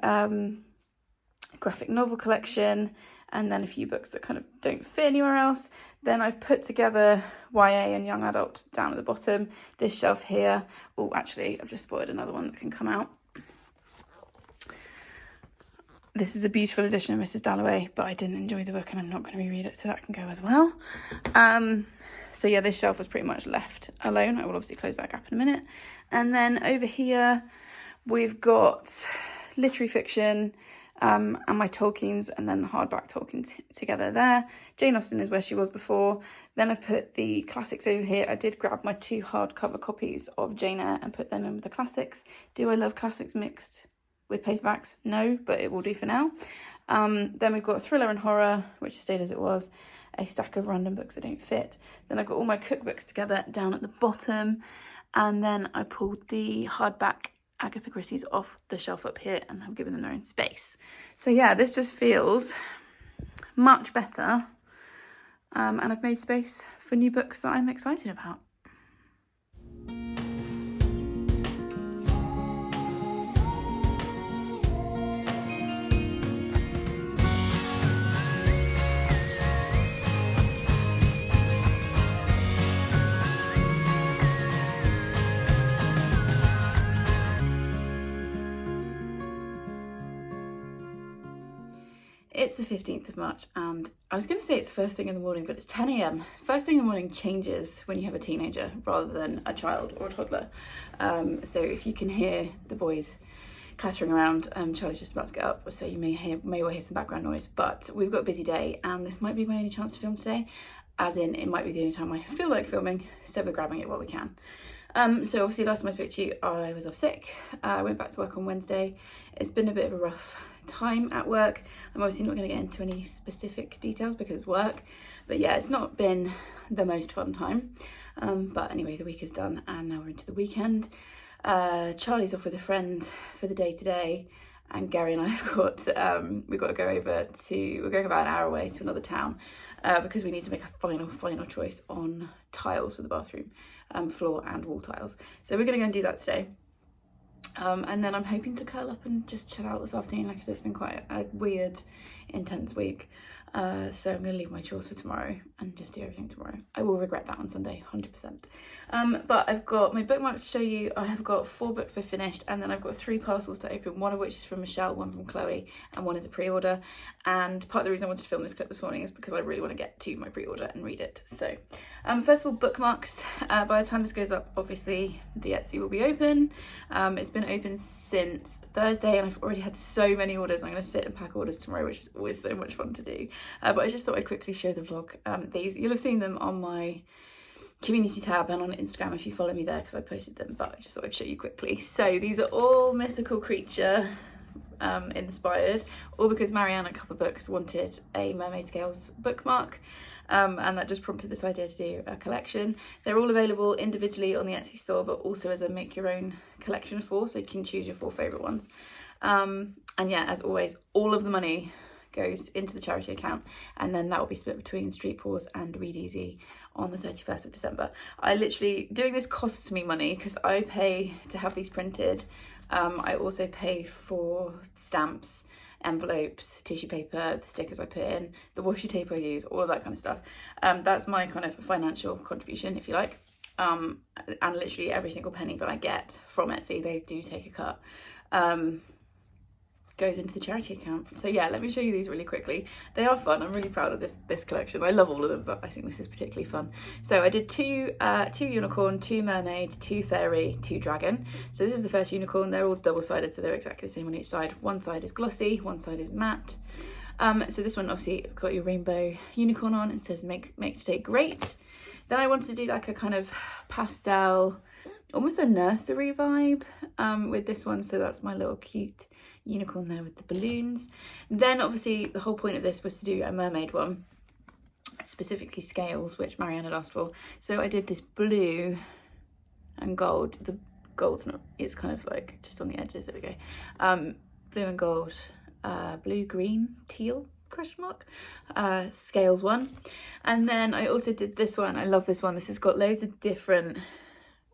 S1: graphic novel collection, and then a few books that kind of don't fit anywhere else. Then I've put together YA and young adult down at the bottom. This shelf here, oh, actually, I've just spotted another one that can come out. This is a beautiful edition of Mrs. Dalloway, but I didn't enjoy the book and I'm not going to reread it, so that can go as well. So yeah, this shelf was pretty much left alone. I will obviously close that gap in a minute. And then over here, we've got literary fiction and my Tolkien's, and then the hardback Tolkien together there. Jane Austen is where she was before. Then I put the classics over here. I did grab my 2 hardcover copies of Jane Eyre and put them in with the classics. Do I love classics mixed with paperbacks? No, but it will do for now. Then we've got thriller and horror, which has stayed as it was, a stack of random books that don't fit. Then I've got all my cookbooks together down at the bottom, and then I pulled the hardback Agatha Christie's off the shelf up here and I've given them their own space. So yeah, this just feels much better, and I've made space for new books that I'm excited about. It's the 15th of March and I was going to say it's first thing in the morning, but it's 10 a.m. First thing in the morning changes when you have a teenager rather than a child or a toddler. So if you can hear the boys clattering around, Charlie's just about to get up, so you may well hear some background noise, but we've got a busy day and this might be my only chance to film today, as in it might be the only time I feel like filming, so we're grabbing it while we can. So obviously last time I spoke to you, I was off sick. I went back to work on Wednesday. It's been a bit of a rough time at work. I'm obviously not going to get into any specific details because it's work, but yeah, it's not been the most fun time. But anyway, the week is done and now we're into the weekend. Charlie's off with a friend for the day today, and Gary and I have got we've got to go over to, we're going about an hour away to another town because we need to make a final choice on tiles for the bathroom, floor and wall tiles. So we're going to go and do that today. And then I'm hoping to curl up and just chill out this afternoon. Like I said, it's been quite a weird, intense week. So I'm going to leave my chores for tomorrow and just do everything tomorrow. I will regret that on Sunday, 100%. But I've got my bookmarks to show you. I have got 4 books I finished, and then I've got 3 parcels to open, one of which is from Michelle, one from Chloe, and one is a pre-order. And part of the reason I wanted to film this clip this morning is because I really want to get to my pre-order and read it. So first of all, bookmarks. By the time this goes up, obviously the Etsy will be open. It's been open since Thursday and I've already had so many orders. I'm going to sit and pack orders tomorrow, which is always so much fun to do. But I just thought I'd quickly show the vlog. These, you'll have seen them on my community tab and on Instagram if you follow me there because I posted them, but I just thought I'd show you quickly. So these are all mythical creature inspired, all because Marianne at Couple Books wanted a Mermaid Scales bookmark, and that just prompted this idea to do a collection. They're all available individually on the Etsy store, but also as a make your own collection of 4, so you can choose your 4 favourite ones. And yeah, as always, all of the money goes into the charity account, and then that will be split between Street Paws and Read Easy on the 31st of December. I literally, doing this costs me money because I pay to have these printed. I also pay for stamps, envelopes, tissue paper, the stickers I put in, the washi tape I use, all of that kind of stuff. That's my kind of financial contribution, if you like. And literally every single penny that I get from Etsy, they do take a cut, goes into the charity account. So yeah, let me show you these really quickly. They are fun. I'm really proud of this collection. I love all of them, but I think this is particularly fun. So I did 2 unicorn, 2 mermaid, 2 fairy, 2 dragon. So this is the first unicorn. They're all double-sided, so they're exactly the same on each side. One side is glossy, one side is matte. So this one obviously got your rainbow unicorn on. It says make today great. Then I wanted to do like a kind of pastel, almost a nursery vibe with this one. So that's my little cute unicorn there with the balloons. Then obviously the whole point of this was to do a mermaid one, specifically scales, which Marianne had asked for. So I did this blue and gold. The gold's not, it's kind of like just on the edges. There we go. Blue and gold, blue, green, teal, question mark, scales one. And then I also did this one. I love this one. This has got loads of different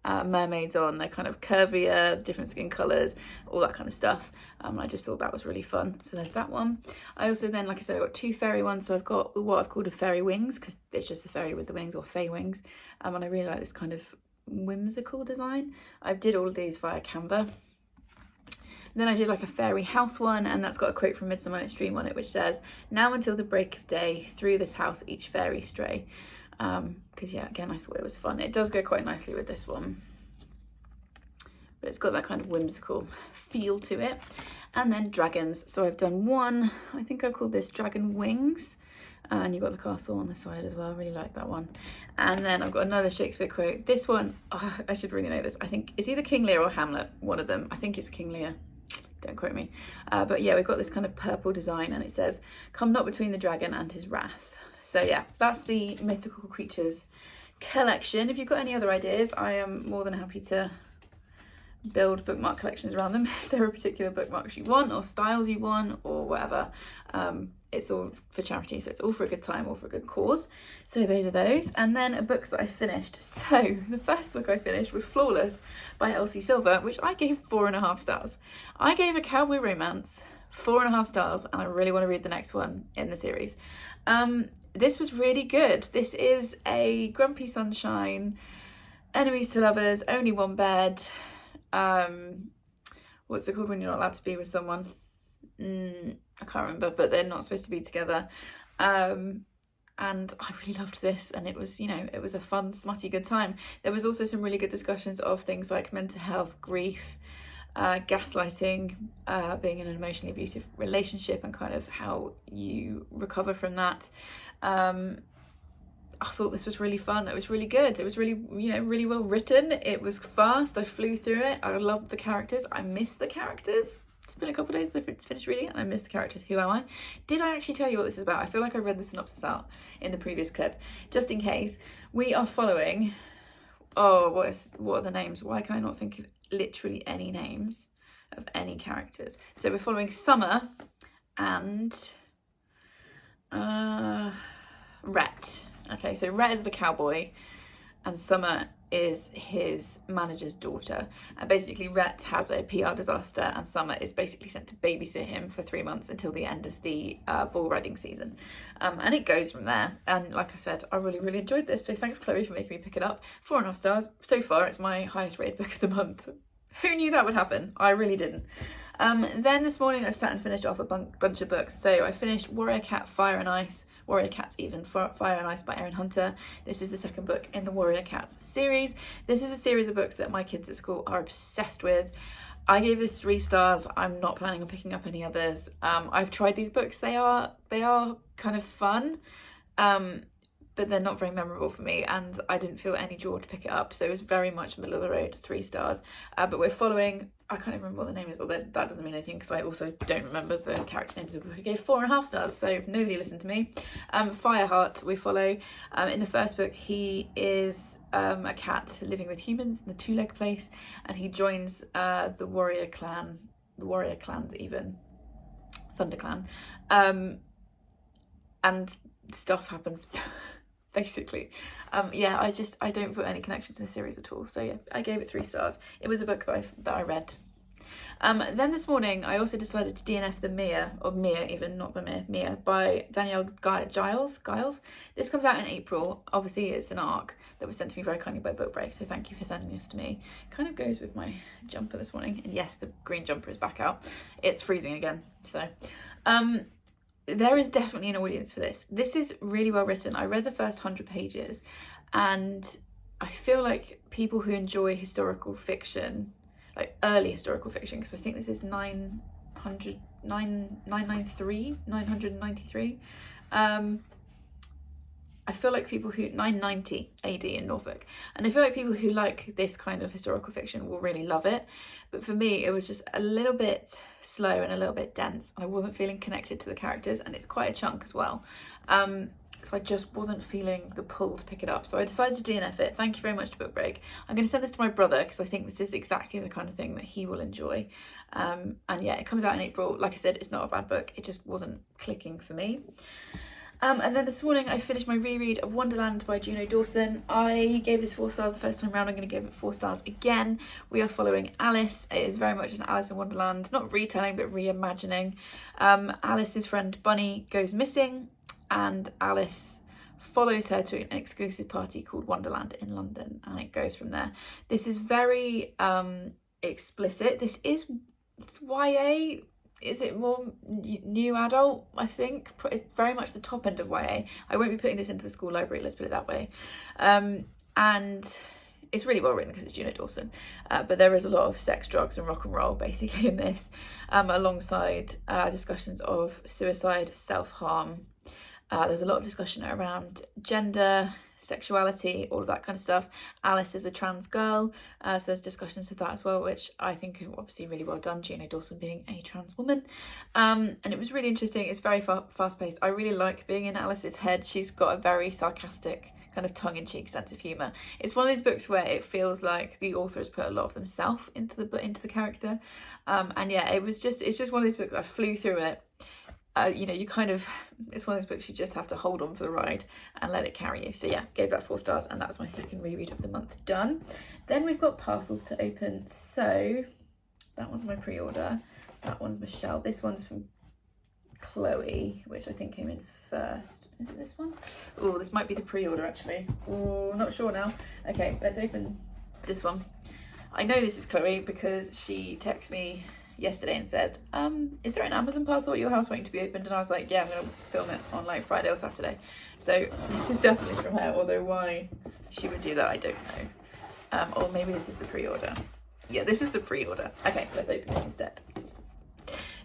S1: mermaids on. They're kind of curvier, different skin colours, all that kind of stuff. I just thought that was really fun. So there's that one. I also then, like I said, I've got 2 fairy ones. So I've got what I've called a fairy wings, because it's just the fairy with the wings, or fae wings. And I really like this kind of whimsical design. I did all of these via Canva. Then I did like a fairy house one, and that's got a quote from Midsummer Night's Dream on it, which says, "Now until the break of day, through this house each fairy stray." Because yeah, again, I thought it was fun. It does go quite nicely with this one, but it's got that kind of whimsical feel to it. And then dragons. So I've done one, I think I called this Dragon Wings, and you've got the castle on the side as well. I really like that one. And then I've got another Shakespeare quote. This one, oh, I should really know this. I think it's either King Lear or Hamlet, one of them. I think it's King Lear. Don't quote me. But yeah, we've got this kind of purple design, and it says, "Come not between the dragon and his wrath." So yeah, that's the mythical creatures collection. If you've got any other ideas, I am more than happy to build bookmark collections around them. If there are particular bookmarks you want, or styles you want, or whatever. It's all for charity, so it's all for a good time, all for a good cause. So those are those. And then books that I finished. So the first book I finished was Flawless by Elsie Silver, which I gave 4.5 stars. I gave A Cowboy Romance 4.5 stars, and I really want to read the next one in the series. This was really good. This is a grumpy sunshine, enemies to lovers, only one bed. What's it called when you're not allowed to be with someone? I can't remember, but they're not supposed to be together. And I really loved this, and it was, you know, it was a fun, smutty, good time. There was also some really good discussions of things like mental health, grief, gaslighting, being in an emotionally abusive relationship, and kind of how you recover from that. I thought this was really fun. It was really good. It was really, you know, really well written. It was fast. I flew through it. I loved the characters. I missed the characters. It's been a couple of days since I finished reading it, and I missed the characters. Who am I? Did I actually tell you what this is about? I feel like I read the synopsis out in the previous clip. Just in case, we are following... Oh, what are the names? Why can I not think of literally any names of any characters? So we're following Summer and Rhett. Okay, so Rhett is the cowboy, and Summer is his manager's daughter. And basically Rhett has a PR disaster, and Summer is basically sent to babysit him for 3 months until the end of the bull riding season. And it goes from there. And like I said, I really, really enjoyed this. So thanks, Chloe, for making me pick it up. 4.5 stars. So far, it's my highest rated book of the month. Who knew that would happen? I really didn't. Then this morning I've sat and finished off a bunch of books. So I finished Warrior Cat, Fire and Ice, Warrior Cats even, Fire and Ice by Erin Hunter. This is the second book in the Warrior Cats series. This is a series of books that my kids at school are obsessed with. I gave this 3 stars. I'm not planning on picking up any others. I've tried these books. They are kind of fun, but they're not very memorable for me, and I didn't feel any draw to pick it up. So it was very much middle of the road, 3 stars. But we're following, I can't even remember what the name is, although that doesn't mean anything because I also don't remember the character names of the book. I gave 4.5 stars, so nobody listened to me. Fireheart we follow. In the first book, he is a cat living with humans in the 2-leg place, and he joins the warrior clans even, Thunder Clan. And stuff happens. Basically. Yeah, I don't put any connection to the series at all. So yeah, I gave it 3 stars. It was a book that I read. Then this morning, I also decided to DNF the Mia even, not the Mia, by Danielle Giles. This comes out in April. Obviously, it's an arc that was sent to me very kindly by Bookbreak, so thank you for sending this to me. Kind of goes with my jumper this morning. And yes, the green jumper is back out. It's freezing again, so... there is definitely an audience for this. This is really well written. I read the first 100 pages, and I feel like people who enjoy historical fiction, like early historical fiction, because I think this is 993. I feel like people who 990 AD in Norfolk, and I feel like people who like this kind of historical fiction will really love it. But for me, it was just a little bit slow and a little bit dense, and I wasn't feeling connected to the characters, and it's quite a chunk as well. So I just wasn't feeling the pull to pick it up. So I decided to DNF it. Thank you very much to Bookbreak. I'm going to send this to my brother because I think this is exactly the kind of thing that he will enjoy. And yeah, it comes out in April. Like I said, it's not a bad book. It just wasn't clicking for me. And then this morning I finished my reread of Wonderland by Juno Dawson. I gave this 4 stars the first time around. I'm going to give it 4 stars again. We are following Alice. It is very much an Alice in Wonderland, not retelling but reimagining. Alice's friend Bunny goes missing and Alice follows her to an exclusive party called Wonderland in London, and it goes from there. This is very explicit. This is YA. Is it more new adult? I think it's very much the top end of YA. I won't be putting this into the school library, let's put it that way. And it's really well written because it's Juno Dawson, but there is a lot of sex, drugs and rock and roll basically in this, alongside discussions of suicide, self-harm. There's a lot of discussion around gender, sexuality, all of that kind of stuff. Alice is a trans girl, so there's discussions of that as well, which I think are obviously really well done, Juno Dawson being a trans woman. And it was really interesting. It's very fast-paced. I really like being in Alice's head. She's got a very sarcastic, kind of tongue-in-cheek sense of humour. It's one of these books where it feels like the author has put a lot of themselves into the character. And yeah, it's just one of these books that I flew through it. You know, it's one of those books you just have to hold on for the ride and let it carry you. So yeah, gave that 4 stars, and that was my second reread of the month done. Then we've got parcels to open. So that one's my pre-order. That one's Michelle. This one's from Chloe, which I think came in first. Is it this one? Oh, this might be the pre-order actually. Oh, not sure now. Okay, let's open this one. I know this is Chloe because she texted me yesterday and said, is there an Amazon parcel at your house waiting to be opened? And I was like, yeah, I'm going to film it on like Friday or Saturday. So this is definitely from her, although why she would do that, I don't know. Or maybe this is the pre-order. Yeah, this is the pre-order. Okay, let's open this instead.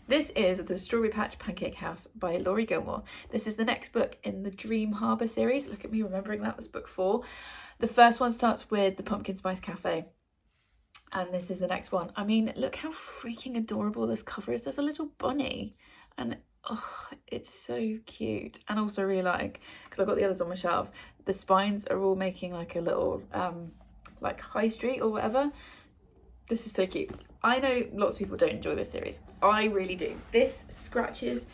S1: This is The Strawberry Patch Pancake House by Laurie Gilmore. This is the next book in the Dream Harbour series. Look at me remembering that was book 4. The first one starts with the Pumpkin Spice Cafe. And this is the next one. I mean, look how freaking adorable this cover is. There's a little bunny and oh, it's so cute. And also really like, because I've got the others on my shelves, the spines are all making like a little like high street or whatever. This is so cute. I know lots of people don't enjoy this series. I really do. This scratches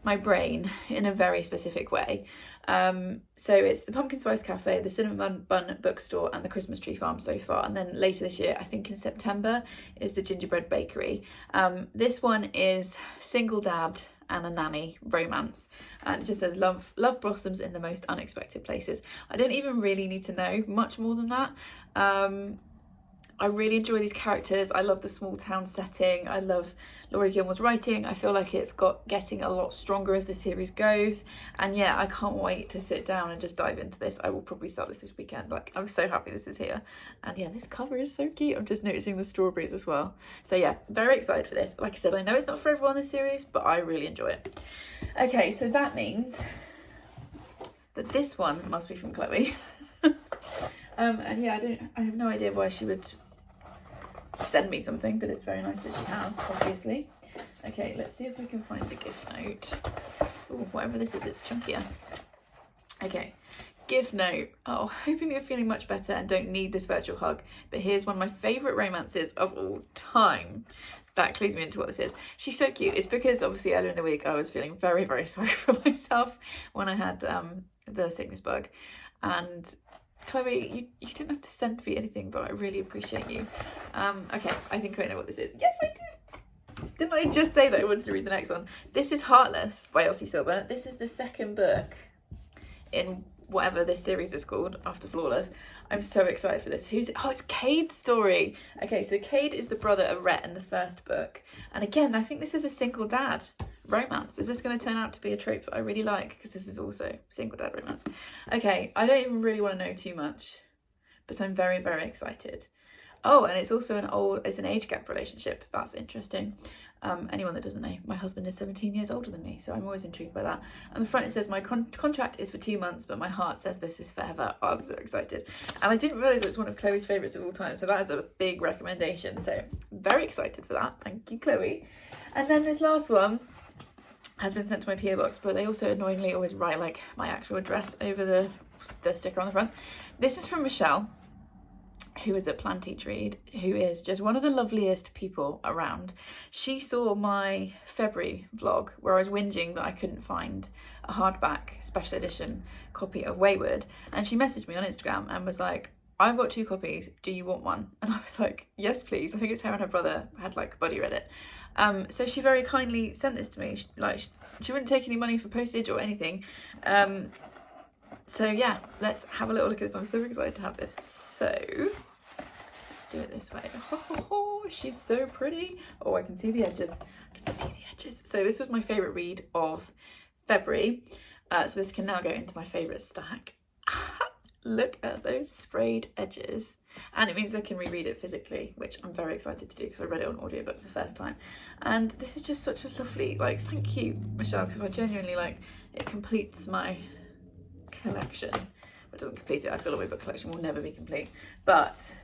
S1: my brain in a very specific way. So it's the Pumpkin Spice Cafe, the Cinnamon Bun Bookstore and the Christmas Tree Farm so far. And then later this year, I think in September, is the Gingerbread Bakery. This one is single dad and a nanny romance. And it just says love blossoms in the most unexpected places. I don't even really need to know much more than that. I really enjoy these characters. I love the small town setting. I love Laurie Gilmore's writing. I feel like it's getting a lot stronger as the series goes. And yeah, I can't wait to sit down and just dive into this. I will probably start this weekend. Like, I'm so happy this is here. And yeah, this cover is so cute. I'm just noticing the strawberries as well. So yeah, very excited for this. Like I said, I know it's not for everyone, this series, but I really enjoy it. Okay, so that means that this one must be from Chloe. And yeah, I have no idea why she would send me something, but it's very nice that she has, obviously. Okay, let's see if we can find the gift note. Ooh, whatever this is, it's chunkier. Okay, gift note. Oh, hoping that you're feeling much better and don't need this virtual hug, but here's one of my favourite romances of all time. That clues me into what this is. She's so cute. It's because obviously earlier in the week I was feeling very, very sorry for myself when I had the sickness bug. And Chloe, you didn't have to send me anything, but I really appreciate you. Okay, I think I know what this is. Yes, I did. Didn't I just say that I wanted to read the next one? This is Heartless by Elsie Silver. This is the second book in whatever this series is called after Flawless. I'm so excited for this. Oh, it's Cade's story. Okay, so Cade is the brother of Rhett in the first book. And again, I think this is a single dad romance. Is this going to turn out to be a trope that I really like? Because this is also single dad romance. Okay, I don't even really want to know too much, but I'm very, very excited. Oh, and it's also it's an age gap relationship. That's interesting. Anyone that doesn't know, my husband is 17 years older than me, so I'm always intrigued by that. On the front it says my contract is for 2 months, but my heart says this is forever. Oh, I'm so excited. And I didn't realise it was one of Chloe's favourites of all time, so that is a big recommendation. So very excited for that. Thank you, Chloe. And then this last one has been sent to my PO box, but they also annoyingly always write like my actual address over the sticker on the front. This is from Michelle. who is at Plan Teach Read, who is just one of the loveliest people around. She saw my February vlog where I was whinging that I couldn't find a hardback special edition copy of Wayward, and she messaged me on Instagram and was like, I've got 2 copies, do you want one? And I was like, yes please. I think it's her and her brother had like buddy read it. So she very kindly sent this to me. She wouldn't take any money for postage or anything. So yeah, let's have a little look at this. I'm so excited to have this. So let's do it this way. Oh, she's so pretty. Oh, I can see the edges. I can see the edges. So this was my favourite read of February. So this can now go into my favourite stack. Look at those sprayed edges. And it means I can reread it physically, which I'm very excited to do because I read it on audiobook for the first time. And this is just such a lovely, like, thank you, Michelle, because I genuinely, like, it completes my collection. Well, it doesn't complete it. I feel like my book collection will never be complete. But,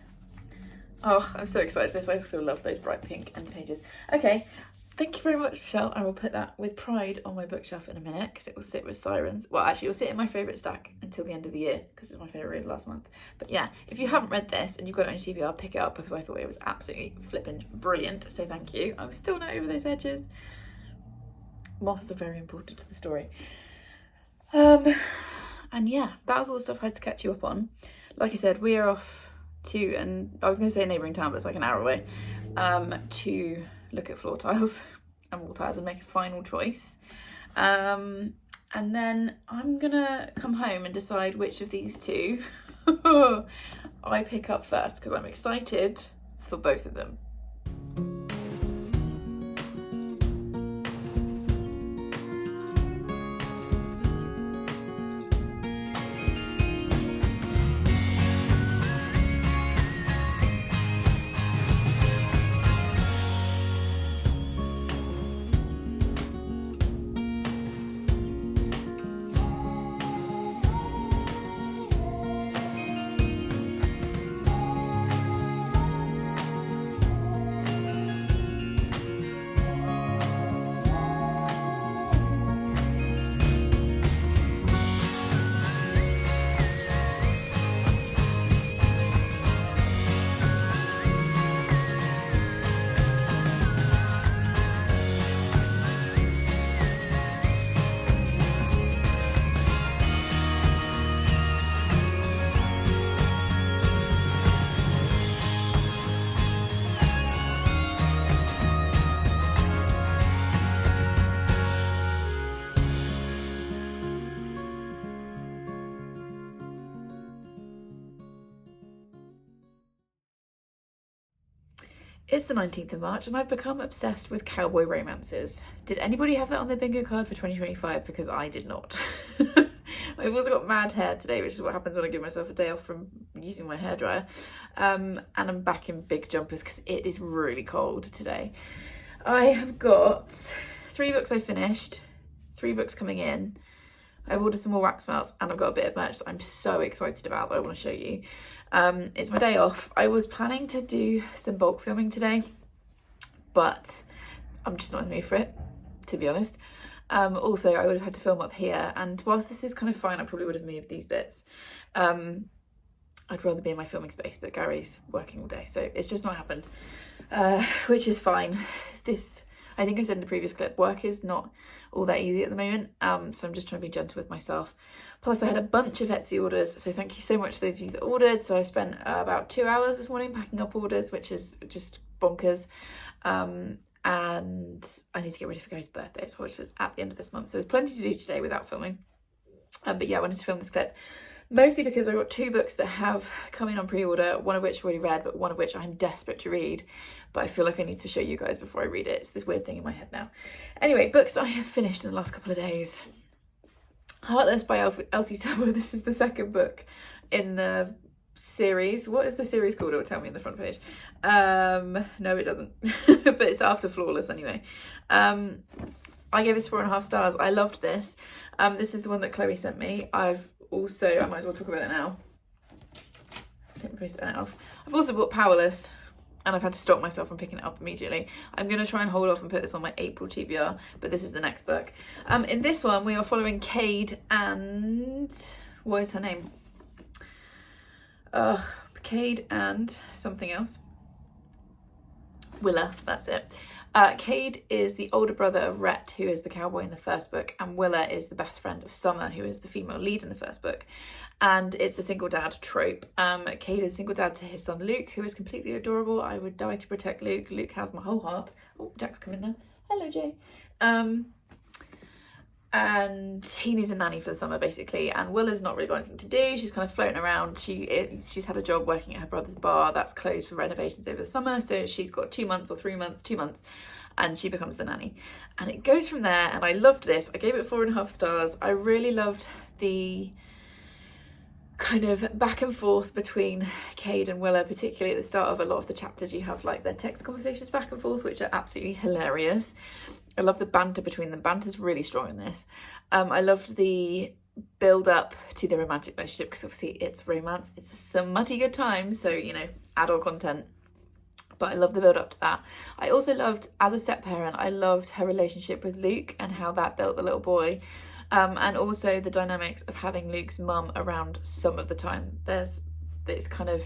S1: oh, I'm so excited for this. I also love those bright pink end pages. Okay. Thank you very much, Michelle. I will put that with pride on my bookshelf in a minute because it will sit with Sirens. Well, actually, it will sit in my favourite stack until the end of the year because it's my favourite read last month. But yeah, if you haven't read this and you've got it on your TBR, pick it up because I thought it was absolutely flippin' brilliant. So thank you. I'm still not over those edges. Moths are very important to the story. And yeah, that was all the stuff I had to catch you up on. Like I said, we are off to, and I was going to say a neighbouring town, but it's like an hour away, to look at floor tiles and wall tiles and make a final choice. And then I'm gonna come home and decide which of these 2 I pick up first because I'm excited for both of them. It's the 19th of March and I've become obsessed with cowboy romances. Did anybody have that on their bingo card for 2025? Because I did not. I've also got mad hair today, which is what happens when I give myself a day off from using my hairdryer. And I'm back in big jumpers because it is really cold today. I have got 3 books I finished, 3 books coming in. I've ordered some more wax melts and I've got a bit of merch that I'm so excited about that I want to show you. It's my day off. I was planning to do some bulk filming today, but I'm just not in the mood for it, to be honest. Also, I would have had to film up here, and whilst this is kind of fine, I probably would have moved these bits. I'd rather be in my filming space, but Gary's working all day, so it's just not happened, which is fine. I think I said in the previous clip, work is not all that easy at the moment, so I'm just trying to be gentle with myself. Plus I had a bunch of Etsy orders, so thank you so much to those of you that ordered. So I spent about 2 hours this morning packing up orders, which is just bonkers. And I need to get ready for Gary's birthday, which is at the end of this month, so there's plenty to do today without filming. But yeah, I wanted to film this clip mostly because I've got 2 books that have come in on pre-order, one of which I've already read, but one of which I'm desperate to read, but I feel like I need to show you guys before I read it. It's this weird thing in my head now. Anyway, books that I have finished in the last couple of days. Heartless by Elsie Sabo. This is the second book in the series. What is the series called? It will tell me in the front page. No, it doesn't. But it's after Flawless anyway. I gave this 4.5 stars. I loved this. This is the one that Chloe sent me. I might as well talk about it now. Didn't post it out. I've also bought Powerless, and I've had to stop myself from picking it up immediately. I'm going to try and hold off and put this on my April TBR, but this is the next book. In this one, we are following Cade and... what is her name? Cade and something else. Willa, that's it. Cade is the older brother of Rhett, who is the cowboy in the first book, and Willa is the best friend of Summer, who is the female lead in the first book. And it's a single dad trope. Cade is a single dad to his son Luke, who is completely adorable. I would die to protect Luke. Luke has my whole heart. Oh, Jack's come in there. Hello, Jay. And he needs a nanny for the summer, basically, and Willa's not really got anything to do. She's kind of floating around. She's had a job working at her brother's bar that's closed for renovations over the summer, so she's got 2 months or 3 months, 2 months, and she becomes the nanny. And it goes from there, and I loved this. I gave it 4.5 stars. I really loved the kind of back and forth between Cade and Willa, particularly at the start of a lot of the chapters. You have like their text conversations back and forth, which are absolutely hilarious. I love the banter between them. Banter's really strong in this. I loved the build up to the romantic relationship, because obviously it's romance. It's a smutty good time, so, you know, adult content. But I love the build up to that. I also loved, as a step parent, I loved her relationship with Luke and how that built the little boy. And also the dynamics of having Luke's mum around some of the time. There's this kind of,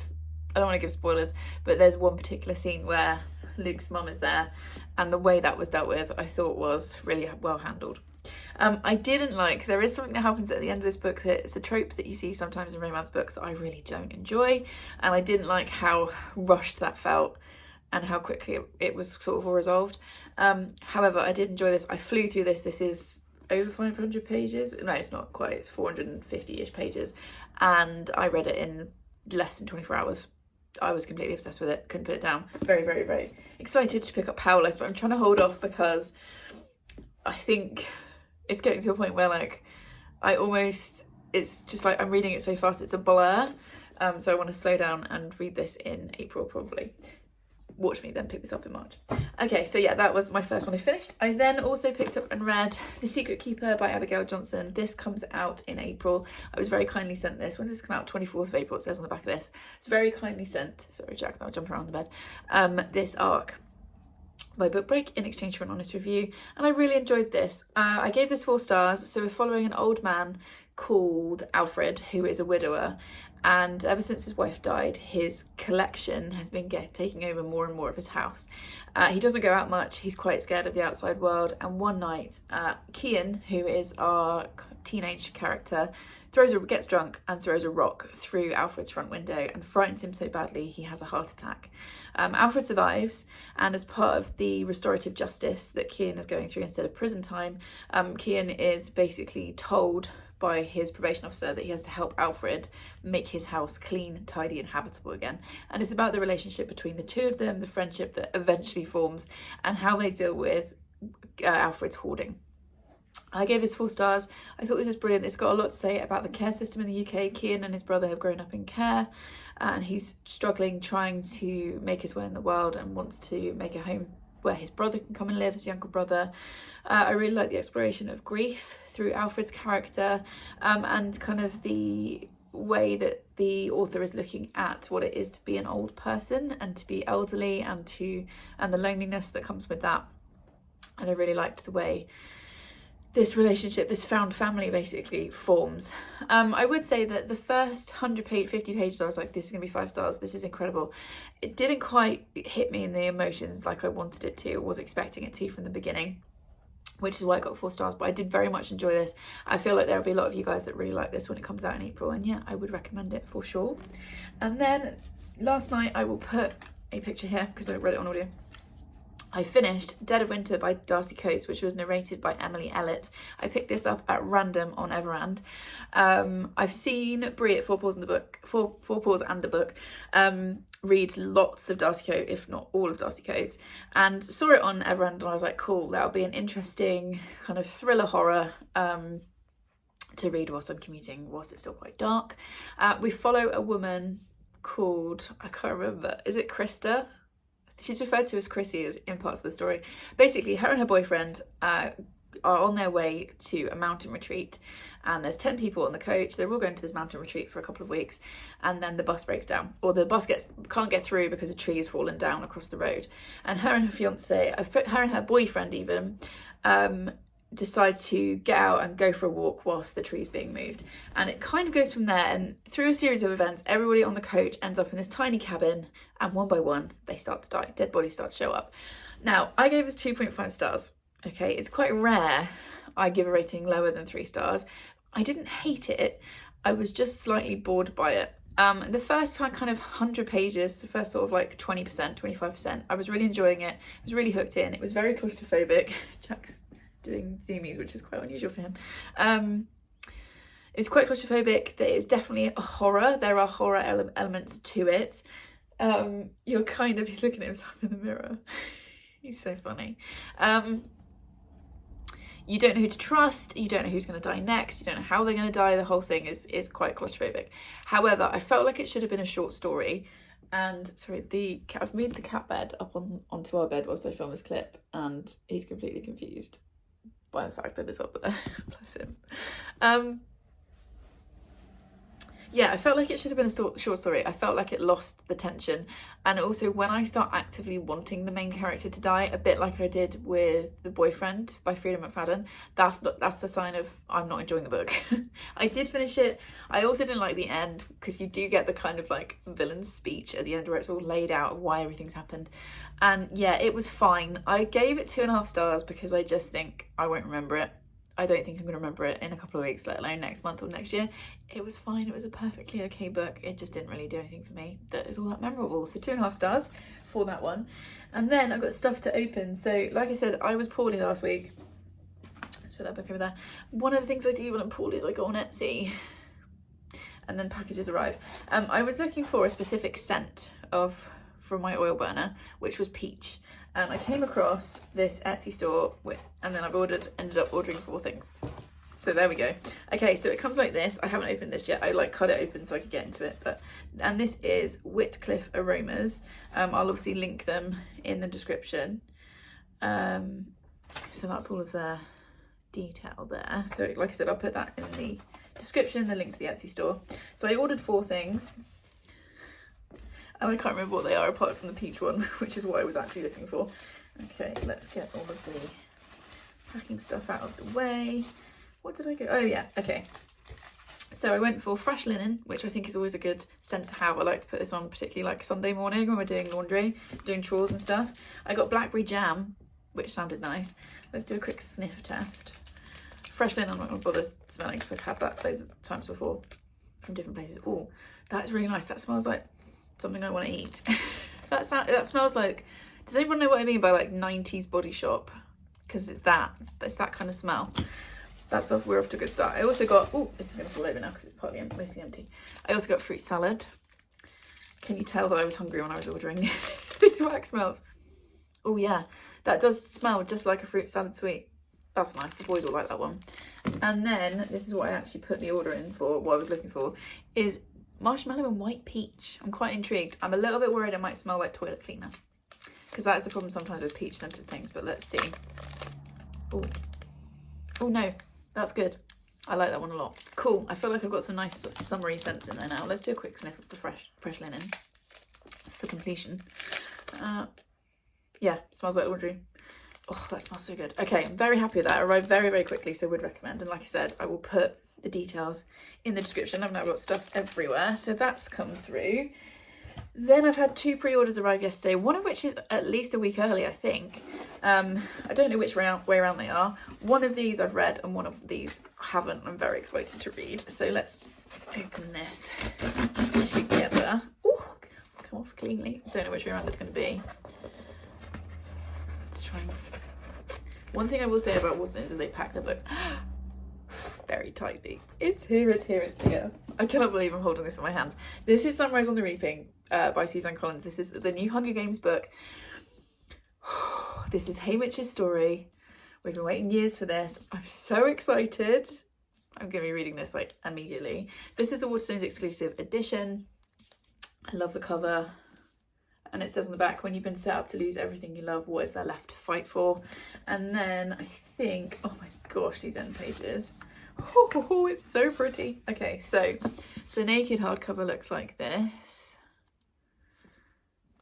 S1: I don't want to give spoilers, but there's one particular scene where Luke's mum is there, and the way that was dealt with I thought was really well handled. I didn't like, there is something that happens at the end of this book that it's a trope that you see sometimes in romance books that I really don't enjoy, and I didn't like how rushed that felt and how quickly it was sort of all resolved. However, I did enjoy this. I flew through this. This is over 500 pages. No, it's not quite. It's 450-ish pages, and I read it in less than 24 hours. I was completely obsessed with it. Couldn't put it down. Very, very, very excited to pick up Powerless, but I'm trying to hold off because I think it's getting to a point where, like, it's just like I'm reading it so fast, it's a blur. So I want to slow down and read this in April, probably. Watch me then pick this up in March. Okay, so yeah, that was my first one I finished. I then also picked up and read The Secret Keeper by Abigail Johnson. This comes out in April. I was very kindly sent this. When does this come out? 24th of April, it says on the back of this. It's very kindly sent. Sorry, Jack, I'll jump around the bed. This arc by Book Break in exchange for an honest review, and I really enjoyed this. I gave this 4 stars. So we're following an old man called Alfred, who is a widower, and ever since his wife died, his collection has been taking over more and more of his house. He doesn't go out much. He's quite scared of the outside world, and one night Kian, who is our teenage character, gets drunk and throws a rock through Alfred's front window and frightens him so badly he has a heart attack. Alfred survives, and as part of the restorative justice that Kian is going through instead of prison time, Kian is basically told by his probation officer that he has to help Alfred make his house clean, tidy and habitable again. And it's about the relationship between the two of them, the friendship that eventually forms, and how they deal with Alfred's hoarding. I gave this 4 stars. I thought this was brilliant. It's got a lot to say about the care system in the UK. Kian and his brother have grown up in care, and he's struggling, trying to make his way in the world, and wants to make a home where his brother can come and live, his younger brother. I really like the exploration of grief through Alfred's character, and kind of the way that the author is looking at what it is to be an old person and to be elderly, and the loneliness that comes with that. And I really liked the way this relationship, this found family basically forms. I would say that the first 50 pages, I was like, this is gonna be 5 stars, this is incredible. It didn't quite hit me in the emotions like I wanted it to, or was expecting it to from the beginning, which is why I got 4 stars, but I did very much enjoy this. I feel like there'll be a lot of you guys that really like this when it comes out in April, and yeah, I would recommend it for sure. And then last night, I will put a picture here because I read it on audio. I finished Dead of Winter by Darcy Coates, which was narrated by Emily Ellett. I picked this up at random on Everand. I've seen Brie at Four Paws and a Book read lots of Darcy Coates, if not all of Darcy Coates, and saw it on Everand, and I was like, cool, that'll be an interesting kind of thriller horror to read whilst I'm commuting, whilst it's still quite dark. We follow a woman called, I can't remember, is it Krista? She's referred to as Chrissy in parts of the story. Basically, her and her boyfriend are on their way to a mountain retreat, and there's 10 people on the coach. They're all going to this mountain retreat for a couple of weeks, and then the bus breaks down, or the bus can't get through because a tree has fallen down across the road. And her and her fiance, her and her boyfriend even, decides to get out and go for a walk whilst the tree's being moved. And it kind of goes from there, and through a series of events, everybody on the coach ends up in this tiny cabin, and one by one, they start to die. Dead bodies start to show up. Now, I gave this 2.5 stars. Okay, it's quite rare I give a rating lower than 3 stars. I didn't hate it. I was just slightly bored by it. The first kind of 100 pages, the first sort of like 20%, 25%, I was really enjoying it. I was really hooked in. It was very claustrophobic. Jack's doing zoomies, which is quite unusual for him. It's quite claustrophobic. There is definitely a horror. There are horror elements to it. You're kind of, he's looking at himself in the mirror. He's so funny. You don't know who to trust, you don't know who's going to die next, you don't know how they're going to die. The whole thing is quite claustrophobic. However, I felt like it should have been a short story. And sorry, I've moved the cat bed up onto our bed whilst I film this clip, and he's completely confused by the fact that it's up there. Bless him. Yeah, I felt like it should have been a short story. I felt like it lost the tension. And also, when I start actively wanting the main character to die, a bit like I did with The Boyfriend by Frida McFadden, that's a sign of I'm not enjoying the book. I did finish it. I also didn't like the end, because you do get the kind of like villain's speech at the end where it's all laid out of why everything's happened. And yeah, it was fine. I gave it 2.5 stars because I just think I won't remember it. I don't think I'm going to remember it in a couple of weeks, let alone next month or next year. It was fine. It was a perfectly okay book. It just didn't really do anything for me that is all that memorable. So 2.5 stars for that one. And then I've got stuff to open. So like I said, I was poorly last week. Let's put that book over there. One of the things I do when I'm poorly is I go on Etsy and then packages arrive. I was looking for a specific scent from my oil burner, which was peach. And I came across this Etsy store and then I've ended up ordering 4 things. So there we go. Okay, so it comes like this. I haven't opened this yet. I like cut it open so I could get into it. And this is Whitcliffe Aromas. I'll obviously link them in the description. So that's all of their detail there. So like I said, I'll put that in the description, the link to the Etsy store. So I ordered 4 things. And I can't remember what they are apart from the peach one, which is what I was actually looking for. Okay, let's get all of the packing stuff out of the way. What did I get? Oh yeah, okay. So I went for fresh linen, which I think is always a good scent to have. I like to put this on particularly like Sunday morning when we're doing laundry, doing chores and stuff. I got blackberry jam, which sounded nice. Let's do a quick sniff test. Fresh linen, I'm not going to bother smelling because I've had that loads of times before from different places. Oh, that's really nice. That smells like something I want to eat. That smells like, does anyone know what I mean by like 90s Body Shop? Because it's that kind of smell. We're off to a good start. I also got, oh, this is going to fall over now because it's mostly empty. I also got fruit salad. Can you tell that I was hungry when I was ordering these wax smells? Oh yeah, that does smell just like a fruit salad sweet. That's nice, the boys will like that one. And then, this is what I actually put the order in for, what I was looking for, is marshmallow and white peach. I'm quite intrigued. I'm a little bit worried it might smell like toilet cleaner, because that is the problem sometimes with peach scented things, but let's see. Oh no, that's good. I like that one a lot. Cool. I feel like I've got some nice summery scents in there now. Let's do a quick sniff of the fresh linen for completion. Yeah, smells like laundry. Oh, that smells so good. Okay, I'm very happy with that. It arrived very, very quickly, so would recommend. And like I said, I will put the details in the description. I've now got stuff everywhere, so that's come through. Then I've had 2 pre-orders arrive yesterday, one of which is at least a week early, I think. I don't know which way around they are. One of these I've read and one of these I haven't. I'm very excited to read. So let's open this together. Oh, come off cleanly. Don't know which way around it's going to be. Let's try. One thing I will say about Watsons is they pack the book very tightly. It's here. I cannot believe I'm holding this in my hands. This is Sunrise on the Reaping by Suzanne Collins. This is the new Hunger Games book. This is Haymitch's story. We've been waiting years for this. I'm so excited. I'm going to be reading this like immediately. This is the Waterstones exclusive edition. I love the cover. And it says on the back, when you've been set up to lose everything you love, what is there left to fight for? And then I think, oh my gosh, these end pages. Oh, it's so pretty. Okay, so the naked hardcover looks like this.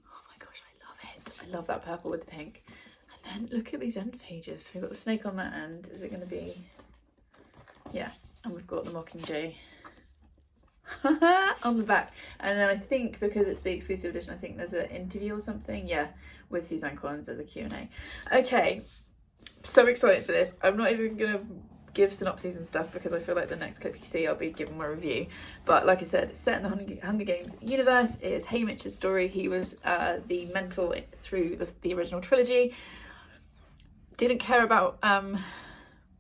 S1: Oh my gosh, I love it. I love that purple with the pink. And then look at these end pages. So we've got the snake on that end. Is it going to be? Yeah. And we've got the Mockingjay on the back. And then I think because it's the exclusive edition, I think there's an interview or something. Yeah, with Suzanne Collins as a Q&A. Okay, so excited for this. I'm not even going to give synopses and stuff because I feel like the next clip you see I'll be giving my review. But like I said, it's set in the Hunger Games universe. It is Haymitch's story. He was the mentor through the original trilogy. Didn't care about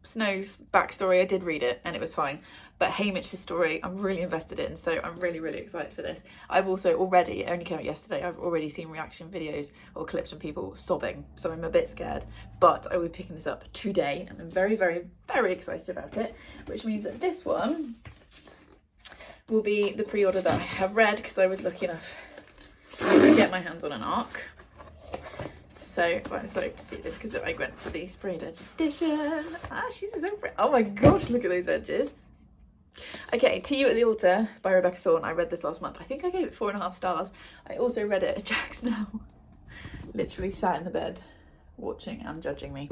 S1: Snow's backstory. I did read it and it was fine, but Haymitch's story I'm really invested in, so I'm really excited for this. I've also already, it only came out yesterday, I've already seen reaction videos or clips from people sobbing, so I'm a bit scared, but I will be picking this up today and I'm very excited about it, which means that this one will be the pre-order that I have read because I was lucky enough to get my hands on an ARC. So I'm excited to see this because I went for the sprayed edge edition. She's so pretty. Oh my gosh, look at those edges. Okay, To You at the Altar by Rebecca Thorne. I read this last month. I think I gave it 4.5 stars. I also read it. Jack's now literally sat in the bed watching and judging me.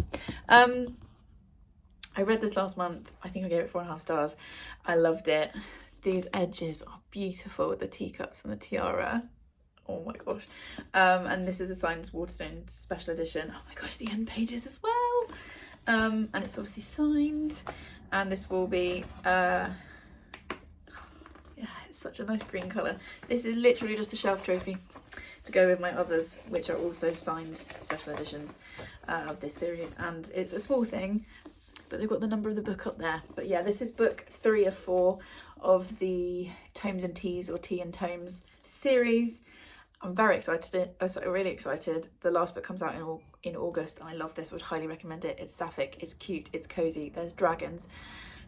S1: I read this last month. I think I gave it 4.5 stars. I loved it. These edges are beautiful with the teacups and the tiara. Oh my gosh. And this is the signed Waterstone special edition. Oh my gosh, the end pages as well. And it's obviously signed. And this will be, yeah, it's such a nice green colour. This is literally just a shelf trophy to go with my others, which are also signed special editions of this series. And it's a small thing, but they've got the number of the book up there. But yeah, this is book 3 of 4 of the Tomes and Teas or Tea and Tomes series. I'm very excited. I'm really excited. The last book comes out in August and I love this. I would highly recommend it. It's sapphic, it's cute, it's cozy. There's dragons,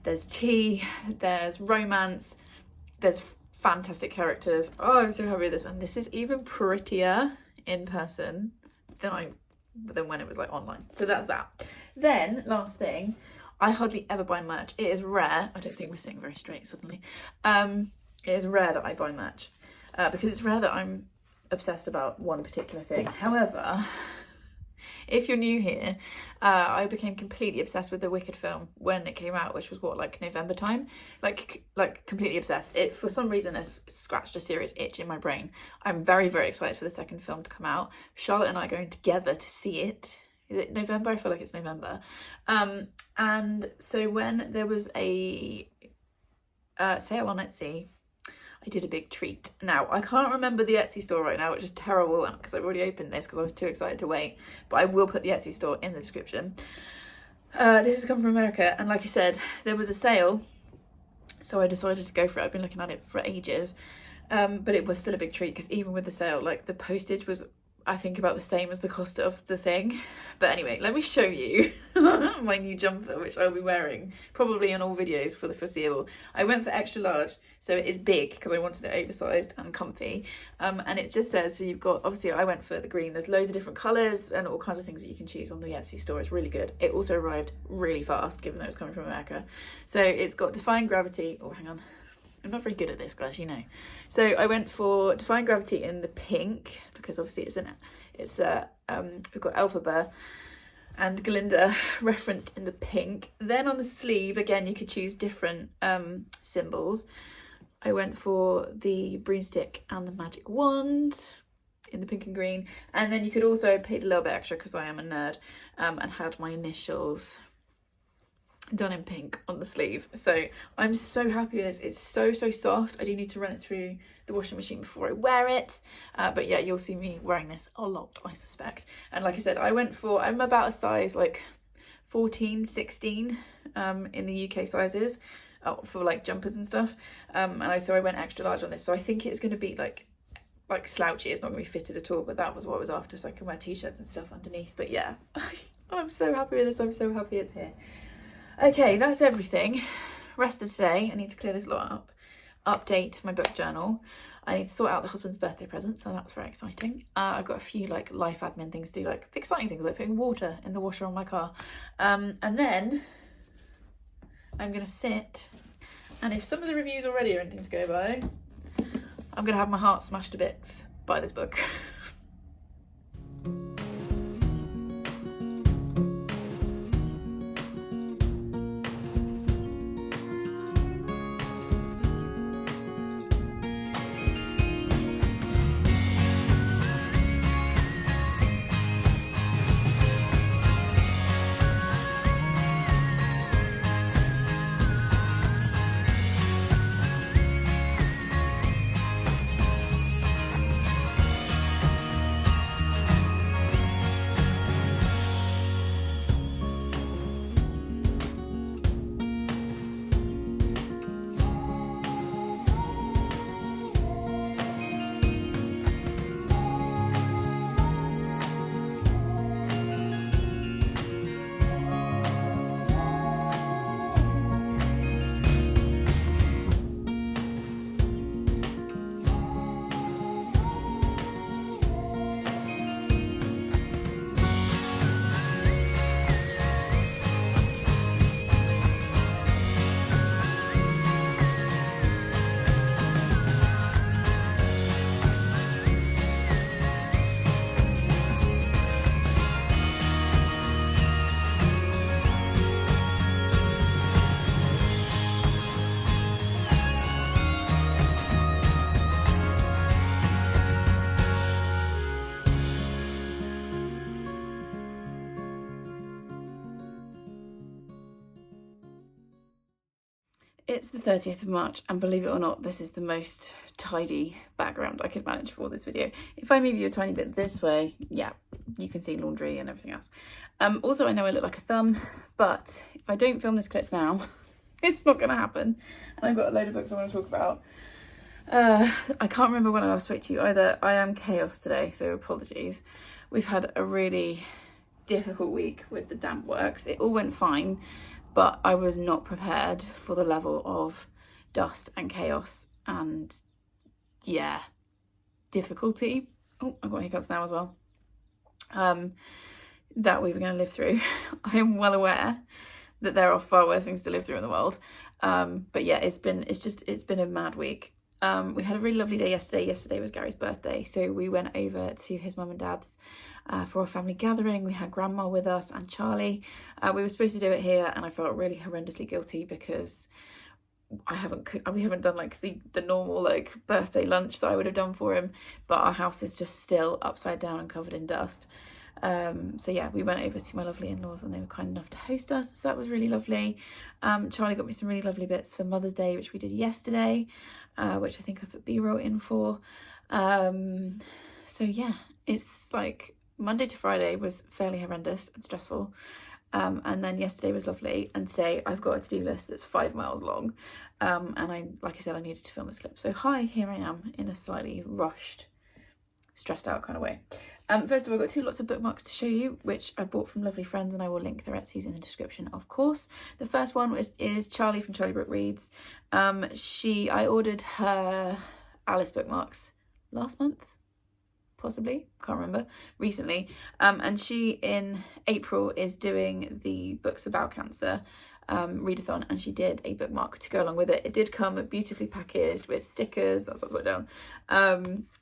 S1: there's tea, there's romance, there's fantastic characters. Oh, I'm so happy with this. And this is even prettier in person than when it was like online. So that's that. Then last thing, I hardly ever buy merch. It is rare. I don't think we're sitting very straight suddenly. It is rare that I buy merch because it's rare that I'm obsessed about one particular thing. However, if you're new here, I became completely obsessed with the Wicked film when it came out, which was what, like November time, like completely obsessed. It for some reason has scratched a serious itch in my brain. I'm very excited for the second film to come out. Charlotte and I are going together to see it. Is it November? I feel like it's November. And so when there was a sale on Etsy, I did a big treat. Now, I can't remember the Etsy store right now, which is terrible because I've already opened this because I was too excited to wait. But I will put the Etsy store in the description. This has come from America. And like I said, there was a sale. So I decided to go for it. I've been looking at it for ages. But it was still a big treat because even with the sale, like the postage was, I think, about the same as the cost of the thing. But anyway, let me show you my new jumper, which I'll be wearing probably in all videos for the foreseeable. I went for extra large, so it is big because I wanted it oversized and comfy. And it just says, so you've got, obviously I went for the green. There's loads of different colours and all kinds of things that you can choose on the Etsy store. It's really good. It also arrived really fast, given that it was coming from America. So it's got Defying Gravity. Oh, hang on. I'm not very good at this, guys, you know. So I went for Defying Gravity in the pink because obviously we've got Elphaba and Glinda referenced in the pink. Then on the sleeve, again, you could choose different symbols. I went for the broomstick and the magic wand in the pink and green. And then you could also pay a little bit extra because I am a nerd and had my initials done in pink on the sleeve. So I'm so happy with this. It's so soft. I do need to run it through the washing machine before I wear it, but yeah, you'll see me wearing this a lot, I suspect. And like I said, I'm about a size like 14, 16 in the UK sizes for like jumpers and stuff, and so I went extra large on this. So I think it's going to be like slouchy. It's not going to be fitted at all, but that was what I was after, so I can wear t-shirts and stuff underneath. But yeah, I'm so happy with this. I'm so happy it's here. Okay, that's everything. Rest of today, I need to clear this lot up, update my book journal. I need to sort out the husband's birthday present, so that's very exciting. I've got a few like life admin things to do, like exciting things like putting water in the washer on my car. And then I'm gonna sit, and if some of the reviews already are anything to go by, I'm gonna have my heart smashed to bits by this book. It's the 30th of March, and believe it or not, this is the most tidy background I could manage for this video. If I move you a tiny bit this way, yeah, you can see laundry and everything else. Also, I know I look like a thumb, but if I don't film this clip now, it's not going to happen. And I've got a load of books I want to talk about. I can't remember when I last spoke to you either. I am chaos today, so apologies. We've had a really difficult week with the damp works. It all went fine, but I was not prepared for the level of dust and chaos and, yeah, difficulty. Oh, I've got hiccups now as well. That we were going to live through. I am well aware that there are far worse things to live through in the world. But yeah, it's been a mad week. We had a really lovely day yesterday. Yesterday was Gary's birthday, so we went over to his mum and dad's for a family gathering. We had grandma with us and Charlie. We were supposed to do it here, and I felt really horrendously guilty because we haven't done like the normal like birthday lunch that I would have done for him, but our house is just still upside down and covered in dust. So yeah, we went over to my lovely in-laws and they were kind enough to host us, so that was really lovely. Charlie got me some really lovely bits for Mother's Day, which we did yesterday, which I think I put B-roll in for. So yeah, it's like Monday to Friday was fairly horrendous and stressful, and then yesterday was lovely, and today I've got a to-do list that's 5 miles long, and like I said, I needed to film this clip, so hi, here I am in a slightly rushed, stressed out kind of way. First of all, I've got 2 lots of bookmarks to show you, which I bought from lovely friends, and I will link their Etsy's in the description, of course. The first one is Charlie from Charlie GoodReads. I ordered her Alice bookmarks last month, possibly, can't remember, recently. And she, in April, is doing the Books for Bowel Cancer readathon, and she did a bookmark to go along with it. It did come beautifully packaged with stickers, that's upside down,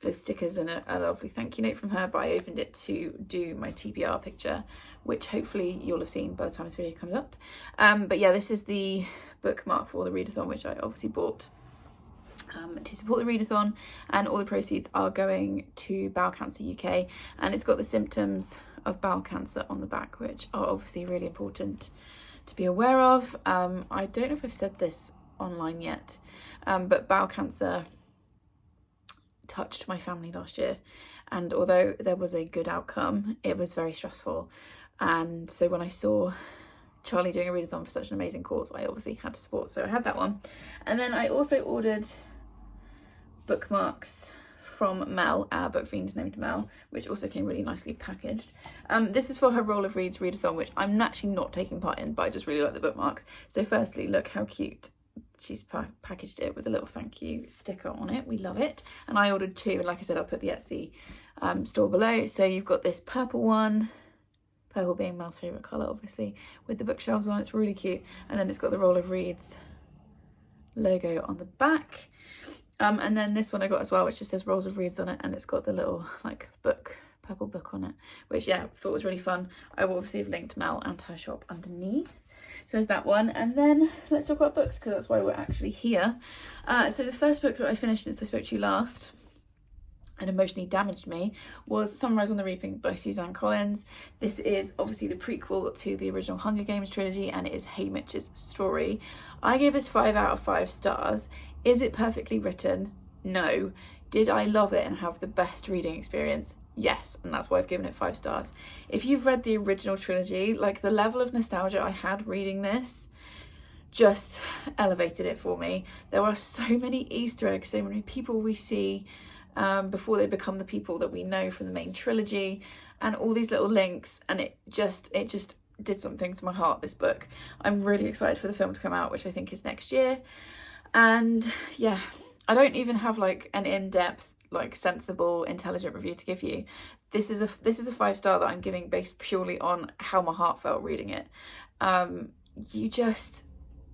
S1: with stickers and a lovely thank you note from her, but I opened it to do my TBR picture, which hopefully you'll have seen by the time this video comes up. But yeah, this is the bookmark for the readathon, which I obviously bought to support the readathon, and all the proceeds are going to Bowel Cancer UK, and it's got the symptoms of bowel cancer on the back, which are obviously really important to be aware of. I don't know if I've said this online yet, but bowel cancer touched my family last year, and although there was a good outcome, it was very stressful. And so when I saw Charlie doing a readathon for such an amazing cause, I obviously had to support, so I had that one. And then I also ordered bookmarks from Mel, our book fiend named Mel, which also came really nicely packaged. This is for her Roll of Reads readathon, which I'm actually not taking part in, but I just really like the bookmarks. So firstly, look how cute she's packaged it with a little thank you sticker on it. We love it. And I ordered 2, and like I said, I'll put the Etsy store below. So you've got this purple one, purple being Mel's favourite colour obviously, with the bookshelves on. It's really cute. And then it's got the Roll of Reads logo on the back. And then this one I got as well, which just says Rolls of Reads on it, and it's got the little like purple book on it, which yeah, thought was really fun. I will obviously have linked Mel and her shop underneath. So there's that one, and then let's talk about books, because that's why we're actually here. So the first book that I finished since I spoke to you last and emotionally damaged me was Sunrise on the Reaping by Suzanne Collins. This is obviously the prequel to the original Hunger Games trilogy, and it is Haymitch's story. I gave this 5 out of 5 stars. Is it perfectly written? No. Did I love it and have the best reading experience? Yes, and that's why I've given it 5 stars. If you've read the original trilogy, like the level of nostalgia I had reading this just elevated it for me. There are so many Easter eggs, so many people we see before they become the people that we know from the main trilogy, and all these little links, and it just did something to my heart, this book. I'm really excited for the film to come out, which I think is next year. And yeah, I don't even have like an in-depth, like sensible, intelligent review to give you. This is a 5-star that I'm giving based purely on how my heart felt reading it.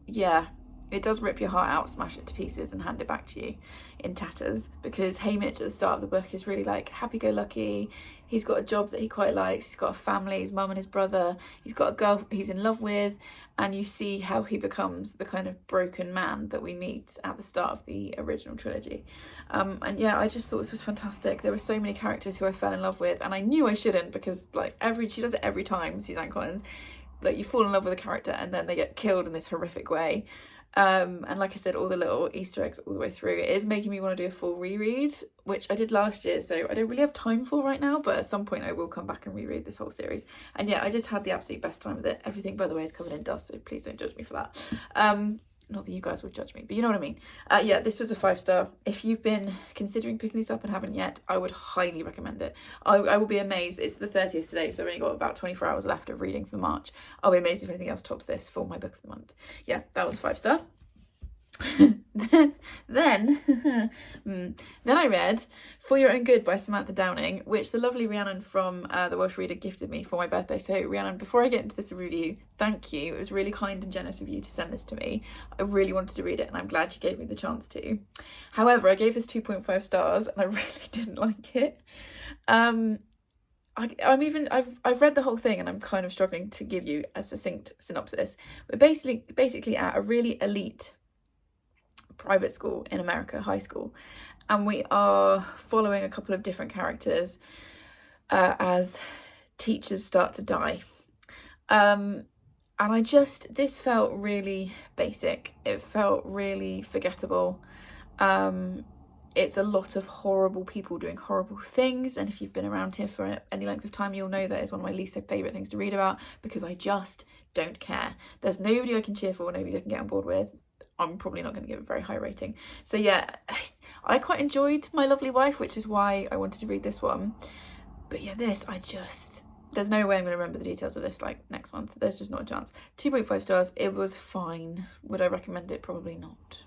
S1: Yeah, it does rip your heart out, smash it to pieces and hand it back to you in tatters, because Haymitch at the start of the book is really like happy-go-lucky. He's got a job that he quite likes, he's got a family, his mum and his brother, he's got a girl he's in love with, and you see how he becomes the kind of broken man that we meet at the start of the original trilogy. And yeah, I just thought this was fantastic. There were so many characters who I fell in love with, and I knew I shouldn't, because like she does it every time, Suzanne Collins. Like, you fall in love with a character and then they get killed in this horrific way. And like I said, all the little Easter eggs all the way through. It is making me want to do a full reread, which I did last year, so I don't really have time for right now, but at some point I will come back and reread this whole series. And yeah, I just had the absolute best time with it. Everything, by the way, is covered in dust, so please don't judge me for that. Not that you guys would judge me, but you know what I mean. Yeah, this was a 5-star. If you've been considering picking these up and haven't yet, I would highly recommend it. I will be amazed. It's the 30th today, so I've only got about 24 hours left of reading for March. I'll be amazed if anything else tops this for my book of the month. Yeah, that was a 5-star. then I read For Your Own Good by Samantha Downing, which the lovely Rhiannon from The Welsh Reader gifted me for my birthday. So Rhiannon, before I get into this review, thank you. It was really kind and generous of you to send this to me. I really wanted to read it and I'm glad you gave me the chance to. However, I gave this 2.5 stars and I really didn't like it. I've read the whole thing and I'm kind of struggling to give you a succinct synopsis. But basically at a really elite private school in America, high school, and we are following a couple of different characters as teachers start to die. And this felt really basic. It felt really forgettable. It's a lot of horrible people doing horrible things, and if you've been around here for any length of time, you'll know that is one of my least favourite things to read about, because I just don't care. There's nobody I can cheer for, nobody I can get on board with. I'm probably not going to give it a very high rating. So yeah, I quite enjoyed My Lovely Wife, which is why I wanted to read this one. But yeah, there's no way I'm going to remember the details of this like next month. There's just not a chance. 2.5 stars. It was fine. Would I recommend it? Probably not.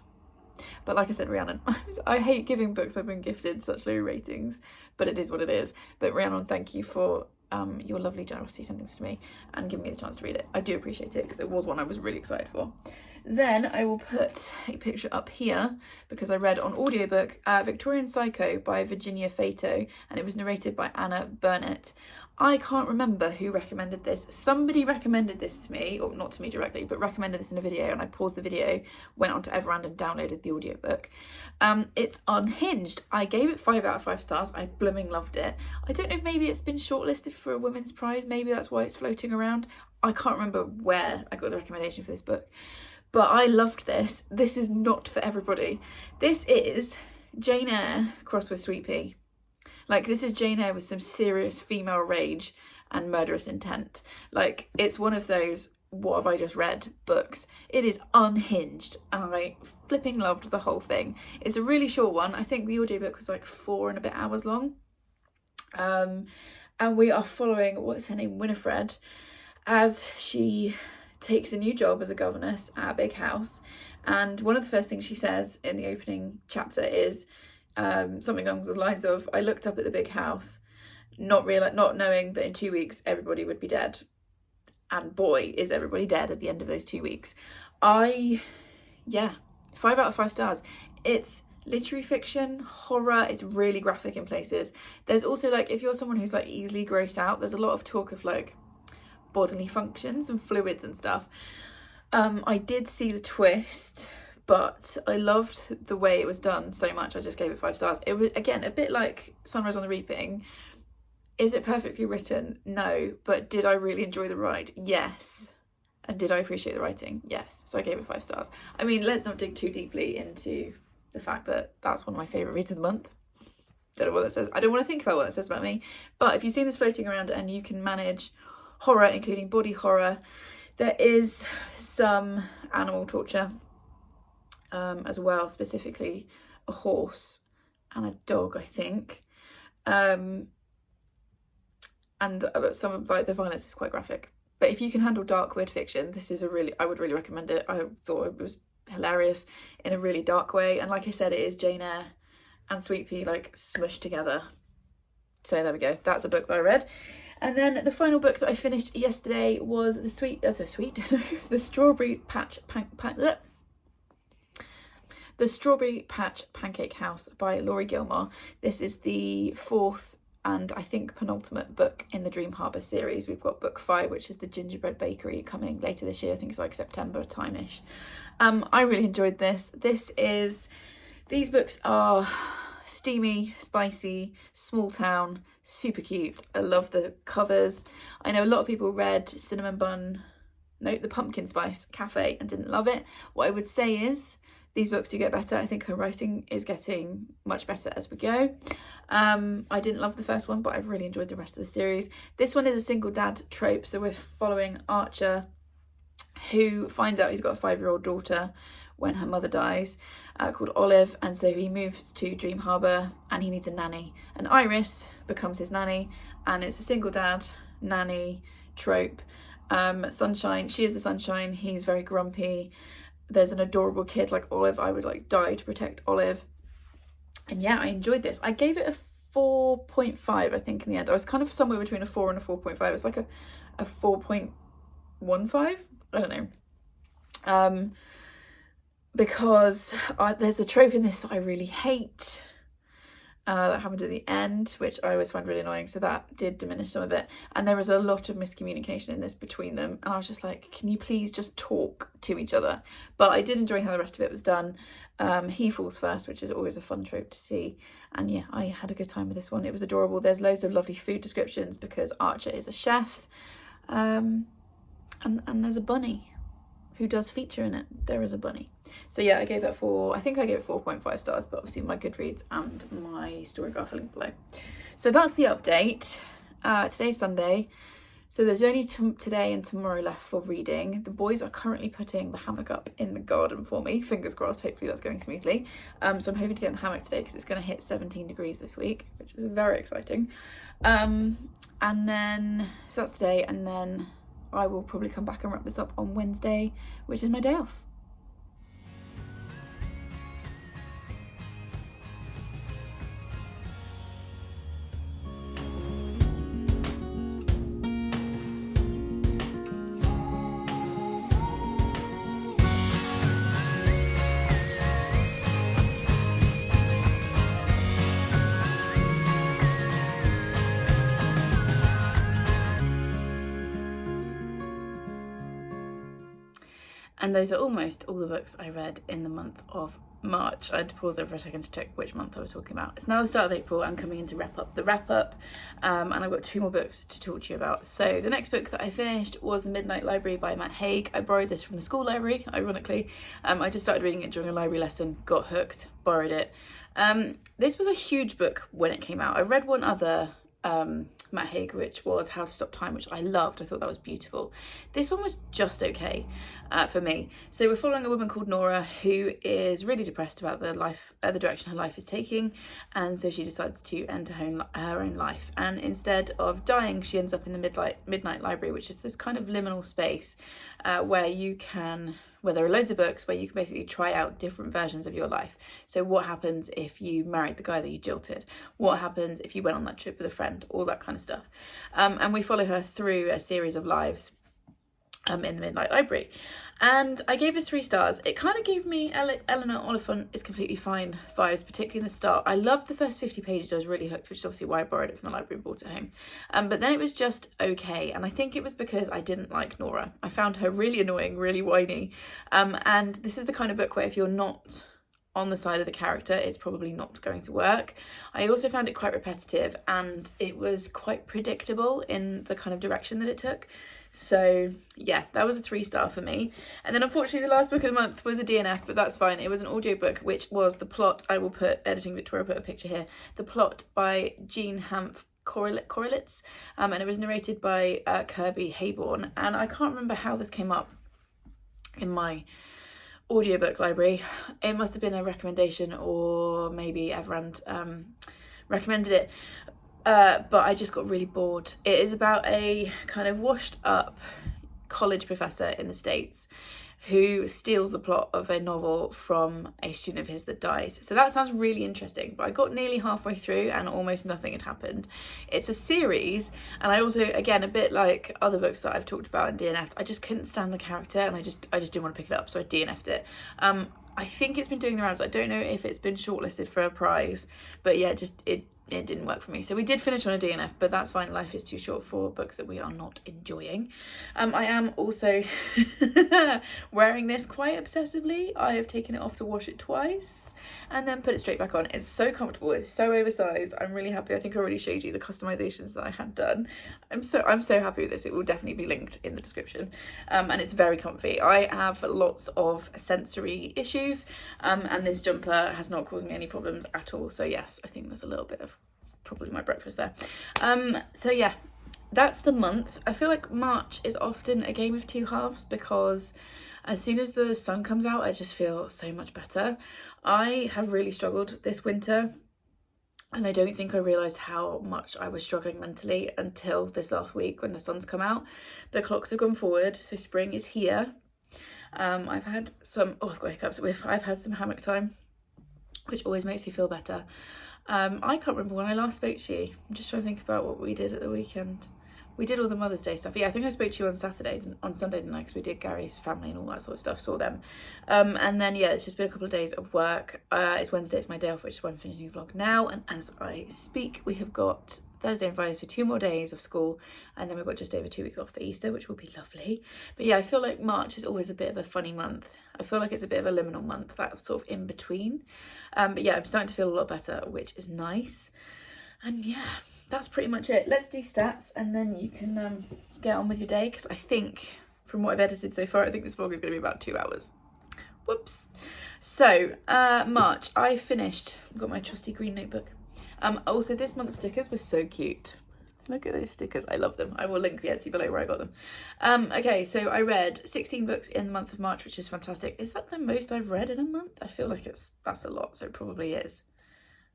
S1: But like I said, Rhiannon, I hate giving books I've been gifted such low ratings, but it is what it is. But Rhiannon, thank you for your lovely generosity sending this to me and giving me the chance to read it. I do appreciate it because it was one I was really excited for. Then I will put a picture up here because I read on audiobook Victorian Psycho by Virginia Fato, and it was narrated by Anna Burnett. I can't remember who recommended this. Somebody recommended this to me, or not to me directly, but recommended this in a video, and I paused the video, went onto Everand and downloaded the audiobook. It's unhinged. I gave it 5 out of 5 stars. I blooming loved it. I don't know if maybe it's been shortlisted for a women's prize. Maybe that's why it's floating around. I can't remember where I got the recommendation for this book. But I loved this. This is not for everybody. This is Jane Eyre crossed with Sweet Pea. Like, this is Jane Eyre with some serious female rage and murderous intent. Like, it's one of those what have I just read books. It is unhinged and I flipping loved the whole thing. It's a really short one. I think the audiobook was like 4 and a bit hours long. And we are following, what's her name, Winifred, as she takes a new job as a governess at a big house. And one of the first things she says in the opening chapter is something along the lines of, I looked up at the big house, not knowing that in 2 weeks everybody would be dead. And boy, is everybody dead at the end of those 2 weeks. 5 out of 5 stars. It's literary fiction, horror, it's really graphic in places. There's also, like, if you're someone who's like easily grossed out, there's a lot of talk of like bodily functions and fluids and stuff. I did see the twist, but I loved the way it was done so much. I just gave it 5 stars. It was, again, a bit like Sunrise on the Reaping. Is it perfectly written? No. But did I really enjoy the ride? Yes. And did I appreciate the writing? Yes. So I gave it 5 stars. I mean, let's not dig too deeply into the fact that that's one of my favourite reads of the month. Don't know what that says. I don't want to think about what that says about me. But if you've seen this floating around and you can manage horror, including body horror, there is some animal torture as well, specifically a horse and a dog, I think. And some of like the violence is quite graphic. But if you can handle dark, weird fiction, this is I would really recommend it. I thought it was hilarious in a really dark way. And like I said, it is Jane Eyre and Sweet Pea like smushed together. So there we go. That's a book that I read. And then the final book that I finished yesterday was the Strawberry Patch Pancake House by Laurie Gilmore. This is the 4th and I think penultimate book in the Dream Harbour series. We've got book 5, which is the Gingerbread Bakery, coming later this year. I think it's like September time-ish. I really enjoyed this. These books are steamy, spicy, small town, super cute. I love the covers. I know a lot of people read Cinnamon Bun the Pumpkin Spice Cafe and didn't love it. What I would say is these books do get better. I think her writing is getting much better as we go. I didn't love the first one, but I've really enjoyed the rest of the series. This one is a single dad trope, so we're following Archer, who finds out he's got a 5-year-old daughter when her mother dies, called Olive, and so he moves to Dream Harbour and he needs a nanny, and Iris becomes his nanny, and it's a single dad nanny trope. Sunshine, she is the sunshine, he's very grumpy. There's an adorable kid like Olive. I would like die to protect Olive. And yeah, I enjoyed this. I gave it a 4.5, I think, in the end. I was kind of somewhere between a 4 and a 4.5. It's like a 4.15. I don't know. Because there's a trope in this that I really hate. That happened at the end, which I always find really annoying, so that did diminish some of it. And there was a lot of miscommunication in this between them, and I was just like, can you please just talk to each other? But I did enjoy how the rest of it was done. He falls first, which is always a fun trope to see, and yeah, I had a good time with this one. It was adorable. There's loads of lovely food descriptions because Archer is a chef, and there's a bunny who does feature in it. There is a bunny. So yeah, I gave it 4.5 stars, but obviously my GoodReads and my StoryGraph are linked below. So that's the update. Today's Sunday, so there's only today and tomorrow left for reading. The boys are currently putting the hammock up in the garden for me. Fingers crossed, hopefully that's going smoothly. So I'm hoping to get in the hammock today because it's going to hit 17 degrees this week, which is very exciting. And then, so that's today, and then I will probably come back and wrap this up on Wednesday, which is my day off. And those are almost all the books I read in the month of March. I had to pause there for a second to check which month I was talking about. It's now the start of April. I'm coming in to wrap up the wrap up, and I've got 2 more books to talk to you about. So the next book that I finished was The Midnight Library by Matt Haig. I borrowed this from the school library, ironically. I just started reading it during a library lesson, got hooked, borrowed it. This was a huge book when it came out. I read one other Matt Haig, which was How to Stop Time, which I loved. I thought that was beautiful. This one was just okay for me. So we're following a woman called Nora who is really depressed about the direction her life is taking, and so she decides to end her own life. And instead of dying, she ends up in the Midnight Library, which is this kind of liminal space where there are loads of books where you can basically try out different versions of your life. So what happens if you married the guy that you jilted? What happens if you went on that trip with a friend? All that kind of stuff. And we follow her through a series of lives in the Midnight Library. And I gave this 3 stars. It kind of gave me Eleanor Oliphant is Completely Fine vibes, particularly in the start. I loved the first 50 pages. I was really hooked, which is obviously why I borrowed it from the library and brought it home. But then it was just okay. And I think it was because I didn't like Nora. I found her really annoying, really whiny. And this is the kind of book where if you're not on the side of the character, it's probably not going to work. I also found it quite repetitive, and it was quite predictable in the kind of direction that it took. So yeah, that was a 3-star for me. And then unfortunately the last book of the month was a DNF, but that's fine. It was an audiobook, which was The Plot. I will put, Editing Victoria put a picture here, The Plot by Jean Hanff Korelitz, and it was narrated by Kirby Hayborn. And I can't remember how this came up in my audiobook library. It must have been a recommendation, or maybe Everand recommended it. But I just got really bored. It is about a kind of washed up college professor in the States who steals the plot of a novel from a student of his that dies. So that sounds really interesting, but I got nearly halfway through and almost nothing had happened. It's a series, and I also, again, a bit like other books that I've talked about and DNF'd, I just couldn't stand the character, and I just didn't want to pick it up, so I DNF'd it. I think it's been doing the rounds. I don't know if it's been shortlisted for a prize, but yeah, it didn't work for me. So we did finish on a DNF, but that's fine. Life is too short for books that we are not enjoying. I am also wearing this quite obsessively. I have taken it off to wash it twice and then put it straight back on. It's so comfortable. It's so oversized. I'm really happy. I think I already showed you the customizations that I had done. I'm so happy with this. It will definitely be linked in the description. And it's very comfy. I have lots of sensory issues, and this jumper has not caused me any problems at all. So yes, I think there's a little bit of probably my breakfast there. So yeah, that's the month. I feel like March is often a game of two halves, because as soon as the sun comes out, I just feel so much better. I have really struggled this winter, and I don't think I realised how much I was struggling mentally until this last week when the sun's come out. The clocks have gone forward, so spring is here. I've had some, I've got hiccups. I've had some hammock time, which always makes me feel better. I can't remember when I last spoke to you. I'm just trying to think about what we did at the weekend. We did all the Mother's Day stuff. Yeah, I think I spoke to you on Sunday, didn't I? Because we did Gary's family and all that sort of stuff, saw them. And then, yeah, it's just been a couple of days of work. It's Wednesday, it's my day off, which is why I'm finishing the vlog now. And as I speak, we have got Thursday and Friday, so 2 more days of school. And then we've got just over 2 weeks off for Easter, which will be lovely. But yeah, I feel like March is always a bit of a funny month. I feel like it's a bit of a liminal month, that's sort of in between. But yeah, I'm starting to feel a lot better, which is nice. And yeah, that's pretty much it. Let's do stats, and then you can get on with your day, because I think from what I've edited so far, I think this vlog is going to be about 2 hours. Whoops. So March, I finished. I've got my trusty green notebook. Also, this month's stickers were so cute. Look at those stickers. I love them. I will link the Etsy below where I got them. Okay, so I read 16 books in the month of March, which is fantastic. Is that the most I've read in a month? I feel like that's a lot, so it probably is.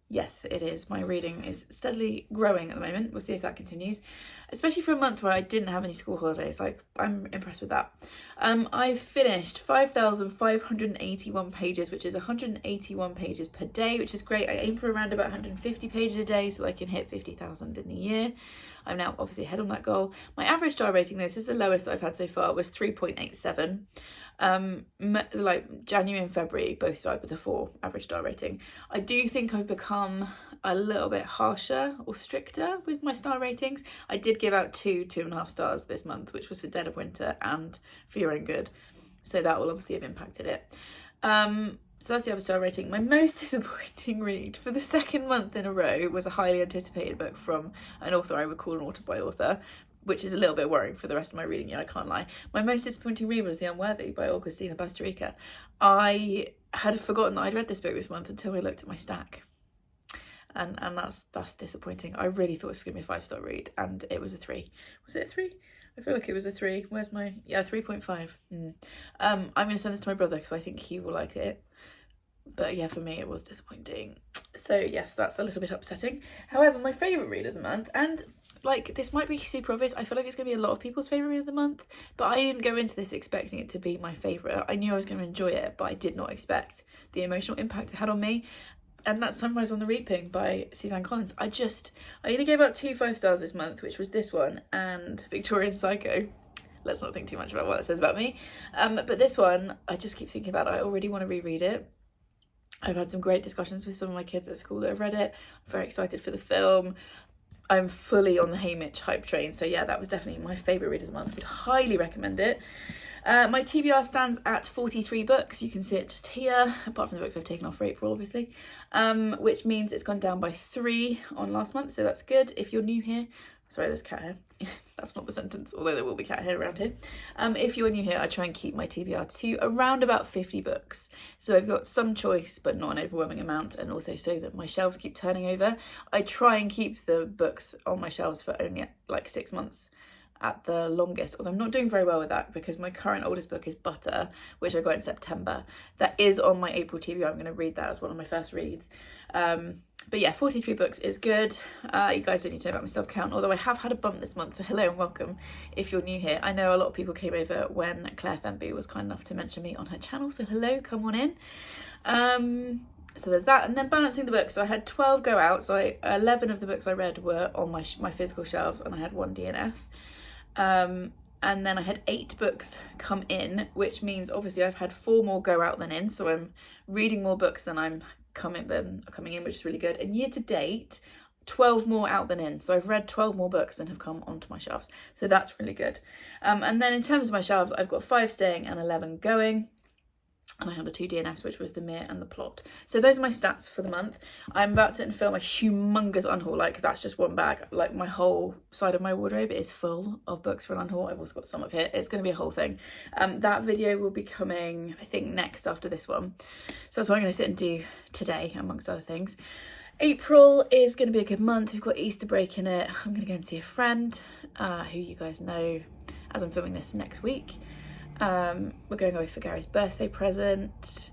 S1: Yes, it is. My reading is steadily growing at the moment. We'll see if that continues, especially for a month where I didn't have any school holidays. Like, I'm impressed with that. I've finished 5,581 pages, which is 181 pages per day, which is great. I aim for around about 150 pages a day so I can hit 50,000 in the year. I'm now obviously ahead on that goal. My average star rating, though, this is the lowest that I've had so far, was 3.87. Like January and February both started with a 4 average star rating. I do think I've become a little bit harsher or stricter with my star ratings. I did give out 2.5 stars this month, which was for Dead of Winter and For Your Own Good, so that will obviously have impacted it. So that's the other star rating. My most disappointing read for the second month in a row was a highly anticipated book from an author I would call an author-by author, which is a little bit worrying for the rest of my reading year, I can't lie. My most disappointing read was The Unworthy by Augustina Bastarrica. I had forgotten that I'd read this book this month until I looked at my stack. And that's disappointing. I really thought it was going to be a 5-star read, and it was a 3. Was it a 3? I feel like it was a 3. Where's my... Yeah, 3.5. I'm going to send this to my brother because I think he will like it. But yeah, for me it was disappointing. So yes, that's a little bit upsetting. However, my favourite read of the month, and like this might be super obvious, I feel like it's going to be a lot of people's favourite read of the month, but I didn't go into this expecting it to be my favourite. I knew I was going to enjoy it, but I did not expect the emotional impact it had on me. And that's Sunrise on the Reaping by Suzanne Collins. I only gave out 2 5-stars this month, which was this one and Victorian Psycho. Let's not think too much about what that says about me. But this one, I just keep thinking about it. I already want to reread it. I've had some great discussions with some of my kids at school that have read it. I'm very excited for the film. I'm fully on the Haymitch hype train. So yeah, that was definitely my favourite read of the month. Would highly recommend it. My TBR stands at 43 books. You can see it just here, apart from the books I've taken off for April, obviously, which means it's gone down by 3 on last month. So that's good. If you're new here, sorry, there's cat hair. That's not the sentence, although there will be cat hair around here. If you're new here, I try and keep my TBR to around about 50 books. So I've got some choice, but not an overwhelming amount, and also so that my shelves keep turning over. I try and keep the books on my shelves for only like 6 months at the longest, although I'm not doing very well with that because my current oldest book is Butter, which I got in September. That is on my April TBR. I'm going to read that as one of my first reads. But yeah, 43 books is good. You guys don't need to know about my sub count, although I have had a bump this month, so hello and welcome if you're new here. I know a lot of people came over when Claire Fenby was kind enough to mention me on her channel, so hello, come on in. So there's that, and then balancing the books. So I had 12 go out, so 11 of the books I read were on my physical shelves, and I had 1 DNF. And then I had 8 books come in, which means obviously I've had 4 more go out than in, so I'm reading more books than I'm coming in, which is really good. And year to date, 12 more out than in. So I've read 12 more books and have come onto my shelves. So that's really good. And then in terms of my shelves, I've got 5 staying and 11 going. And I have the 2 DNFs, which was The Mere and The Plot. So those are my stats for the month. I'm about to film a humongous unhaul. Like, that's just one bag. Like, my whole side of my wardrobe is full of books for an unhaul. I've also got some up here. It's going to be a whole thing. That video will be coming, I think, next after this one. So that's what I'm going to sit and do today, amongst other things. April is going to be a good month. We've got Easter break in it. I'm going to go and see a friend who you guys know as I'm filming this next week. We're going away for Gary's birthday present.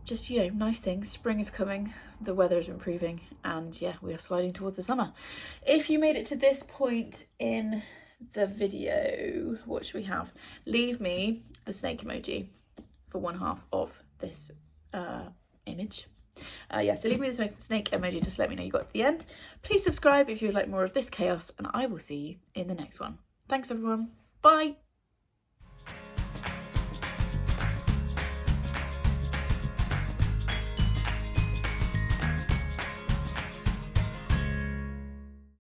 S1: Just, you know, nice things. Spring is coming, the weather is improving, and yeah, we are sliding towards the summer. If you made it to this point in the video, what should we have? Leave me the snake emoji for one half of this image. Yeah, so leave me the snake emoji just to let me know you got to the end. Please subscribe if you would like more of this chaos, and I will see you in the next one. Thanks everyone. Bye.